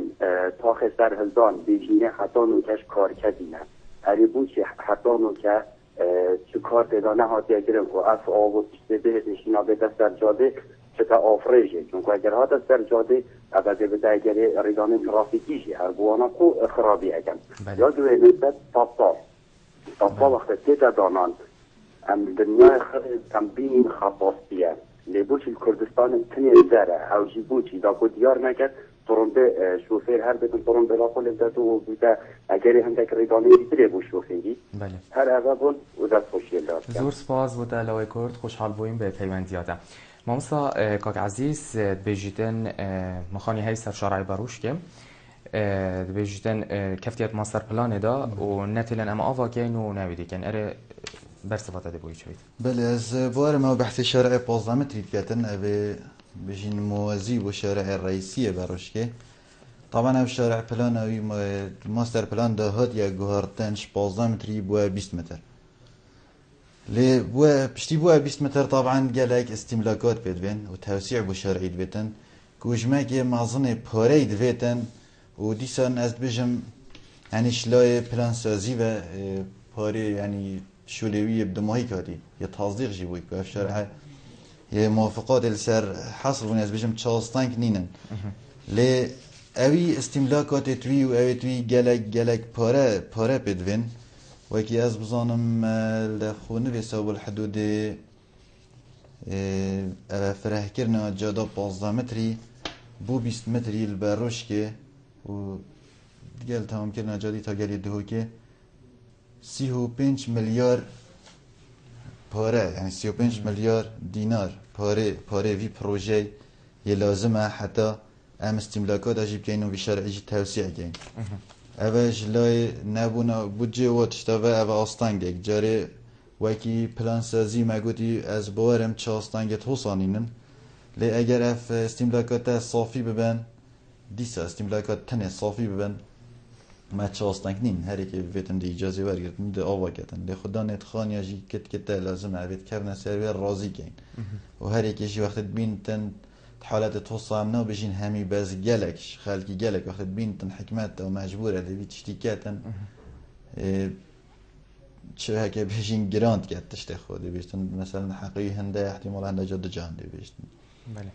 تاخ سر هلتان بیشینه حتی نو کش کار کدینه هری بود که حتی نو که چه کار پیدا نهاتی اگرم که اف آوود چیزه به نشینا به دست در جاده چه تا آفریجه چون که اگر ها دست در جاده اوزه به اگر ریدان ترافیکیشی هر بوانا کو خرابی اگم یا دوی نسبت تاپا وقت تیتا دانان ام دنیا تنبین خواستیه لیبوچی کردستان تنی زره او جیبوچی دا کو دیار نکرد ترنبه شوفیر هر بدون ترنبه لا خل داد و بوده اگر هم دک ریدانی دیگه بو شوفیری هر اول و دست خوشی داد زور سپاس بوده لای کرد خوشحال بویم به پیوندیاده مامسا کاک عزیز بجیتن مخانی های سر شرعی باروش که بجیتن کفتیت ماستر پلان دا و نتیلن اما آوا کن و نویدی کن اره برصفاته دی بوی چوید بله از بار ما بحث شارع 15 متری کتن اوه بجین موازی و شارع الرئیسیه باروش که طبعا او شارع پلان اوی ماستر پلان دا هاد یا گوهارتنش 15 متری بوا 20 متر لی بوا پشتی بوا 20 متر طبعا گلک استملاکات بدوین و توسیع بو شارعی دویتن کوجمه که مازن پاره دویتن و دیسان از بجم یعنی شلای پلان سازی و پاره یعنی شولوی بدماهی کادی یا تصدیق جی بوی که شارع یه موافقات السر حصل بونی از بجم چاستانک نینن لی اوی استملاکات توی و اوی توی گلک پاره بدوین وکی از بزانم لخونه و ساب الحدود فرح کرنا جادا 15 متری بو 20 متری البروش که و دیگه تمام کرنا جادی تا گلی دهو که 35 میلیارد پاره یعنی 35 میلیارد دینار پاره وی پروژه یه لازمه حتی ام استملاکات اجیب که اینو بیشتر توسیع کن اوش لای نبونا بودجه و تشتاوه او آستانگه جاره وکی پلان سازی مگوتی از بارم چه آستانگه توسانینن لی اگر اف استملاکات صافی ببن دیسا استملاکات تنه صافی ببن ما چه آستانگ نین هری که ویتن دی اجازه ورگردن دی آوا کتن لی خدا نت خانی اجی کت لازم عوید کرنه سروی رازی کن و هری که جی وقت بین تن حالات توصامنا بجين همي باز جالكش خالكي جالك وقت بينتن حكمات او مجبوره اللي تشتيكاتن شو هكا بجين جراند كات تشتخو دي بيشتن مثلا حقيقي هنده احتمال هنده جد جان دي بيشتن بله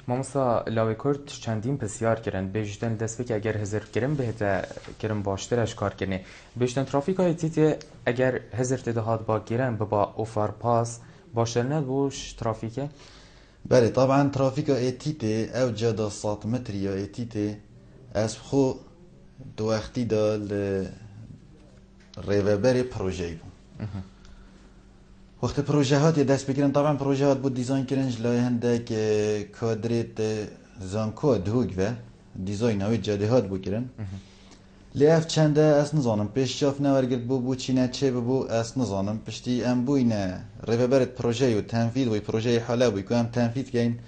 مامسا لاوی کرد چندین بسیار کردن بیشتن دست که اگر هزار کرم بهت کرم باشترش کار کنه بیشتن ترافیک های تیتی اگر هزار تدهات با گیرن با اوفر پاس باشتر ندبوش ترافیکه بله طبعا ترافيك اتيتي او جادا 100 متر يا اتيتي اسخو دو وقتی دا ریوبری پروژه وقت پروژه هات دست بگیرن طبعا پروژه هات بود دیزاین کردن جلوی هندک کادریت زانکو دهوگ و دیزاین هاوی جاده هات بگیرن لیف چنده اس نزانم پیش شاف نورگرد بو چینه چه بو اس نزانم پشتی ام بوینه ریوبرت پروژه و تنفیذ و پروژه حالا بو که ام تنفیذ کردن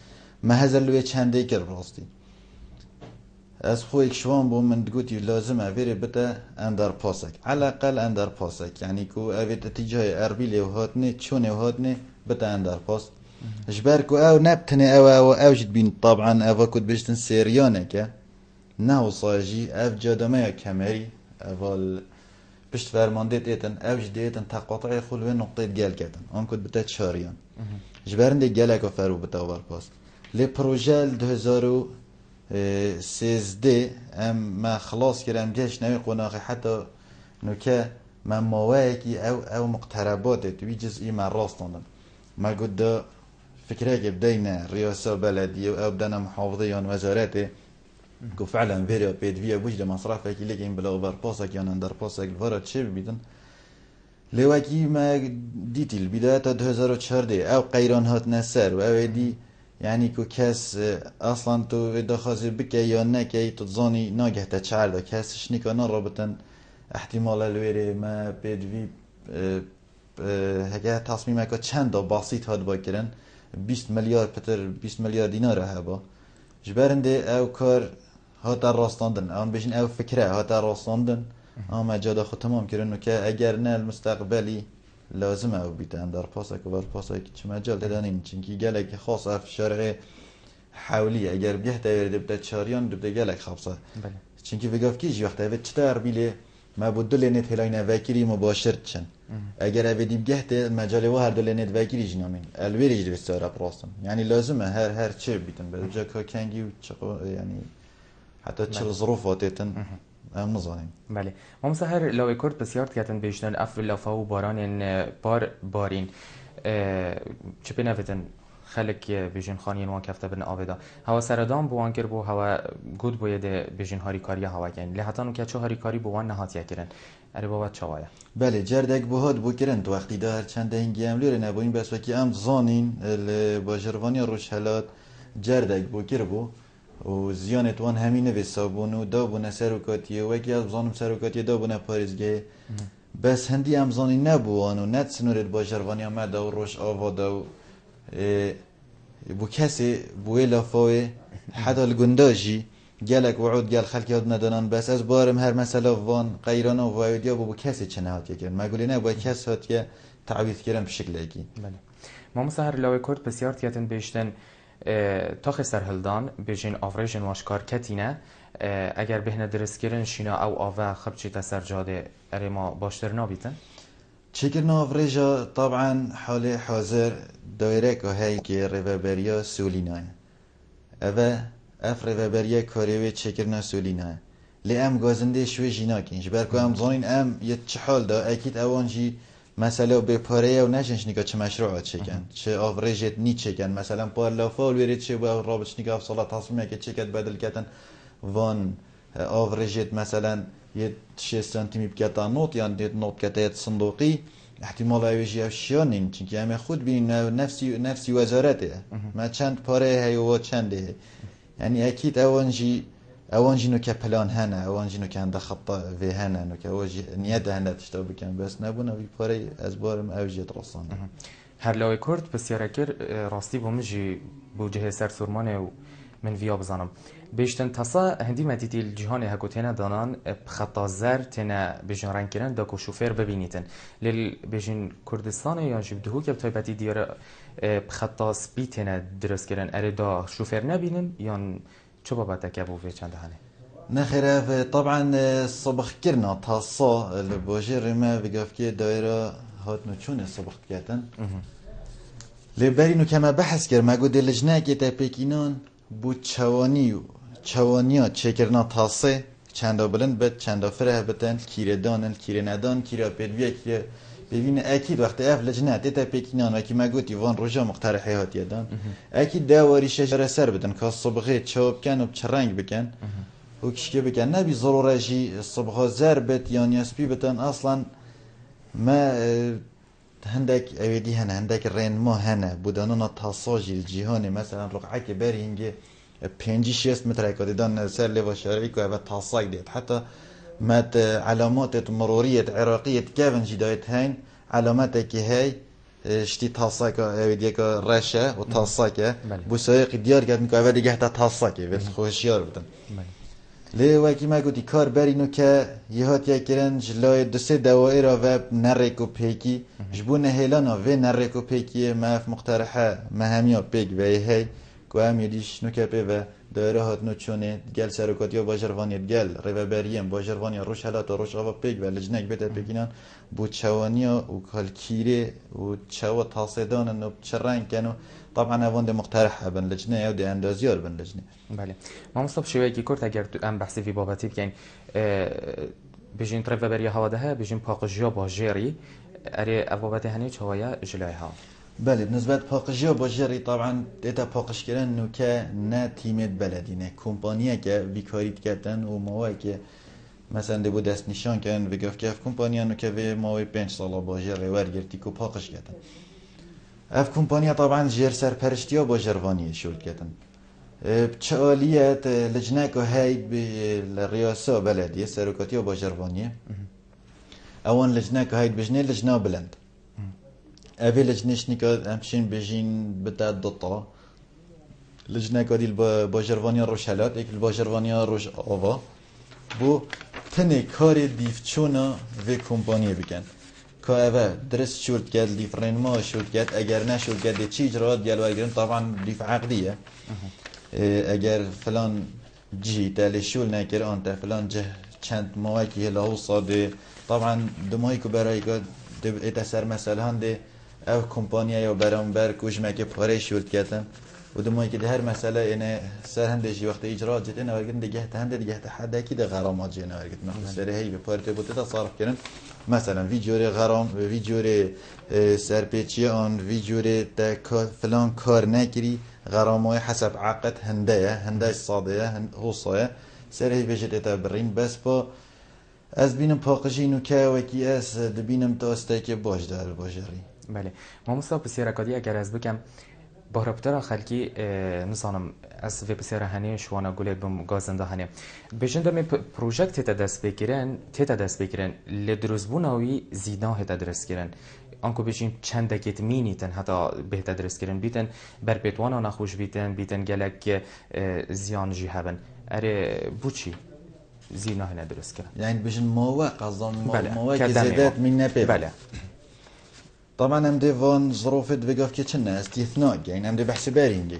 مهزر لوی چنده کر راستی از خویک شوان بو من دگوتی لازمه ویری بتا اندر پاسک على الاقل اندر پاسک یعنی کو اویت اتجاه اربیل و هاتنه چون و هاتنه بتا اندر پاس جبركو او نبتني او جد بين طبعا او كنت بيشتن سيريانه كه نه صاجي اف جادمه كاميري اول بشت فرمانديت ايتن او جد ايتن تقاطع خلوه نقطه جال كتن اون كنت بتا شاريان جبرن دي جالك فرو بتا ور باس لي بروجال 2016 ام ما خلاص كرام جيش نوي قناقي حتى نوكا ما مواكي او مقتربات توي جزئي مع راستون ما قد فكرة بدينا رئاسة بلدية أو بدنا محافظية وزاراتي كو فعلا فيريو بيدفيا بوجد مصرفة كي لكن بلا أوفر باسك يعني أندر باسك الفرد شيء بيدن لواكي ما ديتي البداية 2014 أو قيران هات نسر أو دي يعني كو كاس اصلا تو دخازي بك يا نكي تظني ناجه تشعل كاس شنيكا نربطن احتمال الويري ما بيدوي هكا تصميمك چند بسيط هاد باكرن 20 مليار بتر 20 مليار دينار هبا جبرنده او كار هاتا راستاندن اون بيجن او فكره هاتا راستاندن اما جادا خو تمام كرنو که اگر نه المستقبلی لازم او بیتن در پاسک و بر پاسک چه مجال دادنین چونکی گلک خاص اف شارع حولی اگر بیه دایر دبده چاریان دبده گلک خاصه چونکی وگاف کیج وقت اوه چطور بیله ما بود دلنت هلاین وکیلی مباشر چن اگر اوه دی بیه مجال و هر دلنت وکیلی جنامین الویریج دی بسیار اپراستن یعنی لازمه هر چه بیتن بجا که کنگی و یعنی حتی چه ظروفاتتن ام نظانیم. بله. ما مسهر لو کرد بسیار کردن بیشتر افر لفا و باران بارین چه بنویدن خلک بیشتر خانیان وان کفته بن آبدا. هوا سردان بوان کر بو هوا گود باید بیشتر هاری کاری هوا کن. لحظاً که چه هاری کاری بوان نهات کرن. اره بابت چوایا. بله جردک بهاد بو کرن تو وقتی دار چند هنگی املور نبودیم بس وکی ام زانین باجروانی روش هلات جردک بو کر بو. و زیانت وان همینه به صابون و دابونه سروکاتیه و یکی از زانم سروکاتیه دابونه پاریزگه بس هندی هم زانی نبوان و نت سنورت باجروانی آمده و روش آواده و بو کسی بوی لفاوه حدا الگنداجی گلک وعود گل خلکی هاد ندانن بس از بارم هر مسئله وان قیران و وایدیا بو کسی چه نهات یکن مگولی نه با کسی هات که تعویض کردن به شکل اکی ما مسهر لوی کرد بسیار تیاتن بیشتن تاخ سرهلدان بیشین آفریجن واشکار کتینه اگر بهنه درست کردن شینا او آوه خب چی تسر جاده اره ما باشتر نابیتن؟ چکرنا آفریجا طبعا حال حاضر دایره که هایی که ریوبریا سولینای اوه اف ریوبریا کاریوی چکرنا سولینای لی ام گازنده شوی جینا کنش برکو ام زانین ام یه چه حال دا اکید اوانجی مثلا به پاره و نشنش نگاه چه مشروعات چکن چه آفریجت نی چکن مثلا پار لافال ورید چه با رابطش نگاه افصالات تصمیمه که چکت بدل کتن وان آفریجت مثلا یه 6 سانتیمی بکتا نوت یا نوت کتایت صندوقی احتمال اویجی افشیانین چونکه همه خود بینین نفسی وزارته ما چند پاره هی و چنده یعنی اکید اوانجی نو که پلان هنه اوانجی نو که هنده خطا وی هنه نو که اوانجی نیت هنده تشتا بکن بس نبونه وی پاره از بارم اوجیت رسانه هر لوی کرد بسیاره کر راستی بومجی بوجه سر سرمانه و من ویا بزنم بیشتن تصا هندی مدیدی الجهان هکوتینا دانان بخطا زر تینا بیشن رنگ کرن دا کو شوفر ببینیتن لیل بیشن کردستان یا جبدهو که بتای بدی دیار بخطا سپی تینا درست کرن اره دا شوفر نبینن یا چه بابت که بوفه چند هنه؟ نخیره طبعا صبح کرنا تصا الباجر ما بقف که دایره هات نچونه صبح کردن لبرینو که ما بحث کرد ما گود لجنه که تا پیکینان بود چوانیا چکرنا تصا چندا بلند بد چندا فره بتن کیره دانن کیره ندان کیره پیدویه که ببین اکید وقتی اف لجنه تا پیکینان و که ما گوتی وان روزا مقترحی هات یادن اکید داوری شجره سر بدن که صبحه چوب کن و چرنگ بکن و کشکی بکن نبی ضروره جی صبحه زر بت یا نیاسپی بتن اصلا ما هندك اویدی هنه هندك رین ما هنه بودانونا تصاجی الجهانی مثلا رقعه که بری هنگه 5-6 متر کدیدان سر لیوا شرعی که اوه تصاق دید حتی مات علامات مرورية عراقية كافن جدايت هين علامات كي هاي شتي تصاق اویدی که رشه و تصاق بوسایق دیار کرد میکه اوه دیگه حتی تصاق بس خوشیار بدن لی وکی ما گوتی کار برینو که یه هات یکرن جلای 2-3 دوائر و نرکو پیکی جبون هیلانا و نرکو پیکی ماف مقترحه مهمیا پیک و هی که هم یدیش نکپه و دایره هات نو چونه گل سرکاتی و باجروانیت گل ریوبریم باجروانی روش حالات و روش آوا پیک و لجنک بده پیکینان بو چوانیا و کالکیره و چوا تاسدان و چرنگ کنو طبعا اوان ده مقترح بن لجنه او ده اندازیار بن لجنه بله ما مصطفى شويه کی کرد اگر ام بحثی فی بابتی بکن بجین ریوبری هواده بجین پاقجیا باجری اری بابت هنی چوایا جلای ها بله بالنسبه پاقجیا باجری طبعا دیتا پاقش کردن نو که نه تیمت بلدی نه کمپانیه که بیکاریت کردن و موایی که مثلا ده بود دست نشان کردن و گفت که کمپانیه نو که موای 5 سال باجری ورگرتی کو پاقش کردن اف کمپانیا طبعا جير سرپرشتیا با جروانی شول کتن بچالیت لجنه که هاي بالرئاسة بلدية سرکاتیا با جروانیه اوان لجنه که هاي بجنه لجنه بلند ابي لجنش نيكا امشين بجين بتاع الضطة لجنه که دیل با جروانیا روش هلات ایک با جروانیا روش آوا بو تنه کار دیفچونا و کمپانی بکن که اوه درست شورت کرد لیفرین ما شورت کرد اگر نه شورت کرد چی اجرات گلو اگرن طبعا لیف عقدیه اگر فلان جی تالی شول نکر آنت فلان جه چند ماهی که لاو صاده طبعا دمایی که برای که اتسر مثلا هنده او کمپانیا یا برام بر کوچمه که پاره شورت کردن و دمایی که هر مسئله اینه سر هندشی وقت اجرات جت اینه ورگن دیگه هنده دیگه حد کی ده غرامات جنه ورگن مثلا سر هی به پارت بوده تا صرف کردن مثلا ویجور غرام ویجور سرپیچی آن ویجور تا فلان کار نکری غرامای حسب عقد هنده صادیه هو صایه سر هی بجت تا برین بس با از بینم پاقشینو که وکی از دبینم تا استایک باش دار باجری. بله ما مصطفی بسیارکادی اگر از بگم بارابطرا خلکی نزانم از وی بسیار هنی شوانا گله بم گازنده هنی بجند می پروژکت تتا دست بگیرن لدروزبوناوی زینا هتا درست کردن آنکو بچین چند دکت مینیتن حتی بهتر درست کردن بیتن بر پیتوانا نخوش بیتن گلک زیان جی هبن اره بوچی زینا هنه درست کردن یعنی بجن مواقع ازان مواقع که زیادت من نپید. بله طبعا هم دیوان ظروفت بگفت که چنه استثناء یعنی هم دی بحث برینگه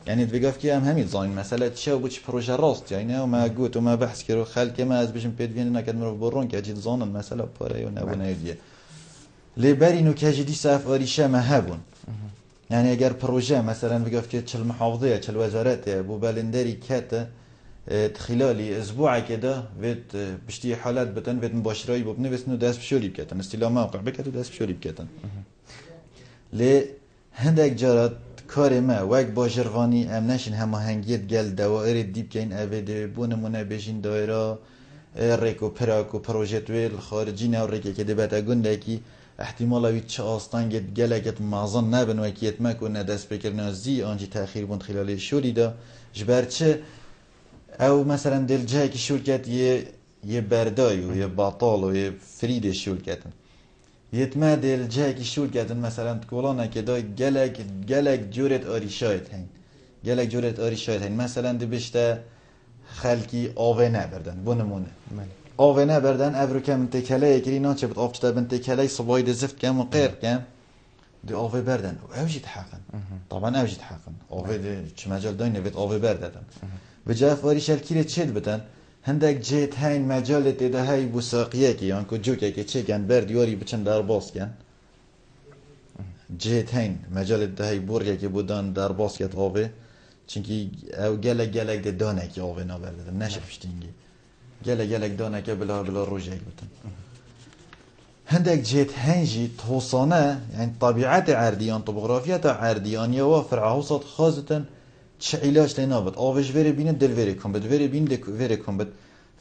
يعني بگفت که هم همین زاین مثلا چه و چه پروژه راست یعنی ما گوت و ما بحث کرد خلک ما از بجم پید وین نکرد مرو برون که جد زانن مثلا پاره و نبونه دیگه لبرینو که جدی سفاریشه ما هبون يعني اگر پروژه مثلا بگفت که چل محافظه چل وزارت بو بلندری کت خلال اسبوع كده ويت بشتي حالات بتن ويت مباشرة يبقى بس إنه داس بشوري بكتن استلام موقع بكتو داس بشوري بكتن ل هندك جارات کار ما وقت باجروانی امنشین هماهنگیت گل دوائر دیب که این اویده بونمونه بشین دایره ریکو پراکو پروژت ویل خارجی نو ریکه که دبتا گنده کی احتمالا چه آستانگت گلگت مازن نبن وکیت مکونه دست بکر نازی آنجی تأخیر بند خلال شوری دا جبرچه او مثلا دل جای که شول کت یه بردای و یه باطال و یه فرید شول کتن یتما دل جای که شول کتن مثلا کلانه که دای گلگ جورت آریشایت هین گلگ جورت آریشایت هین مثلا دی بشته خلکی آوه نبردن بونمونه آوه نبردن ابرو کم تکله یکری ناچه بد آفچتا بن تکله صبای دی زفت کم و قیر کم دی آوه بردن اوجید حقن طبعا اوجید حقن آوه دی چه مجال داینه بید آوه بردن و جاف آریشال کیره چید بتن هندک جیت هین مجالت ده های بوساقیه که یعنی که جوکه که چه کن برد یاری بچن در باز کن جیت هین مجالت ده های برگه که بودن در باز کت آوه چونکی او گلک ده دانه که آوه نبرده نشه پشتینگی گلک دانه که بلا روژه بتن هندک جیت هنجی توصانه یعنی طبیعت عردیان طبوغرافیت عردیان یا وافر عوصات خازتن چه علاج لنابد آوش وری بینه دل وری کن بد وری بین دل وری کن بد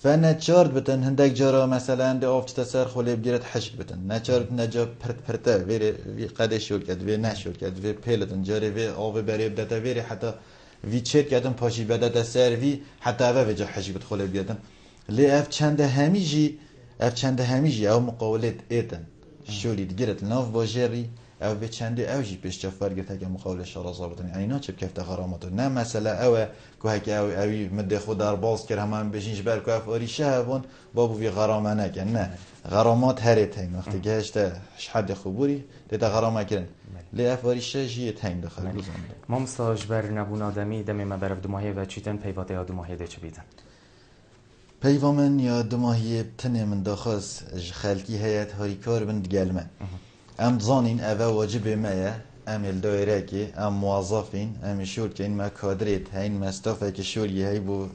فنچارد بتن هندک جارا مثلا ده آفت سر خوله بگیرد حشک بتن نچارد نجا پرته وری قدش شول کد وری نشول کد وری پیلتن جاری وری آوه بری بدت وری حتی وی چت کدن پاشی بدت سر وی حتی اوه وجا حشک بد خوله بگیردن لی اف چند همیجی او مقاولت ایتن شولی دگیرت ناف باجری او به چنده اوجی پیش چه فرقت که مقابل شرازا بودن یعنی نه چه کفته غرامت نه مثلا او که اوی مده خود در باز کرد همان بشینش بر که افاری شهبون بابو وی غرامه نکن نه غرامات هرت هین وقتی گشته حد خوبوری دیتا غرامه کرن لی افاری شهجی تنگ داخل گذانده ما مستاج بر نبون آدمی دمی ما برف دماهی و چیتن پیواته یا دماهی ده چه بیدن پیوامن یا دماهی بتنه من داخل خلکی هیئت هاریکار بند گلمه ام زانین اوه واجب مایه ام الدایره که ام موظفین ام شور که این ما کادریت هین مستافه که شوری هی بو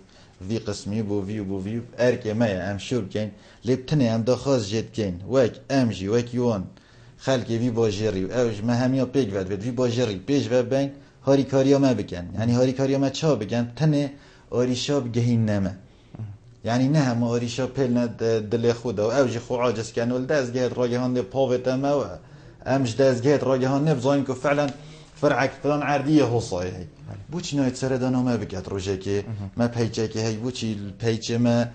وی قسمی بو وی ارکه مایه ام شور که لبتنه ام داخاز جد که وک ام جی وک یوان خلکی وی باجری و اوج ما همیا پیگ ود وی باجری پیش و بین هاری کاریا ما بکن یعنی هاری کاریا ما چا بکن تنه آریشا بگهین نمه یعنی نه هم آریشا پیل ند دل خدا و اوج خو عاجز کن ول دست گهد راگهان ده پاوت ما و امش دزگهت راجهان نبزاین که فعلا فرعك فلان عردية هو صايح بوچی نایت سردانا ما بکت روشه که ما پیچه که هی بوچی پیچه ما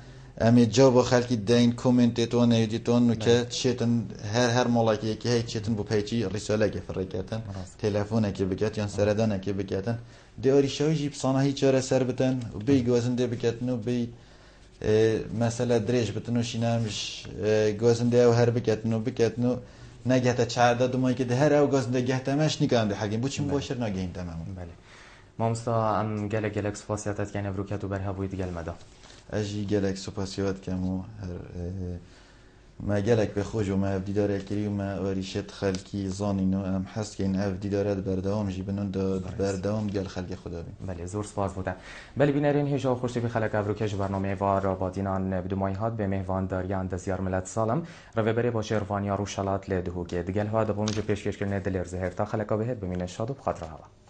امی جواب خلکی دین کومنتتون ایدیتون که چیتن هر ملاکی که هی چیتن بو پیچی رساله که فرکتن تلفونه که بکت یا سردانه که بکتن دیاری شویجی بسانه هی چاره سر بتن و بی گوزنده بکتن و بی مثلا دریج بتن و شینامش گوزنده و هر بکتن و بکتن و نگهت چارده دو ماهی که ده هر او گوزنده گهت ماش نگام ده حقیم بوچی مباشر نگهیم تمام. بله. مامستا ام گلک سپاسیاتت کنه بروکت و برها بوید گل مدا. اجی گلک سپاسیات کمو ما گلک به خوش و ما افدی داره کری و ما آریشت خلکی زانینو ام حس که این افدی داره بردام جیبنون بردام گل خلک خدا بی. بله زور سپاس بوده. بله بینرین هیچ خوشی به خلک ابروکش برنامه وار با دینان بدمایهات به مهوان داریان دزیار ملت سالم روبری با شیروانی روشالات لدهو که دگل ها دبومج پیشکش کردن دلیر زهر تا خلک به بمینه شاد و بخاطر هوا.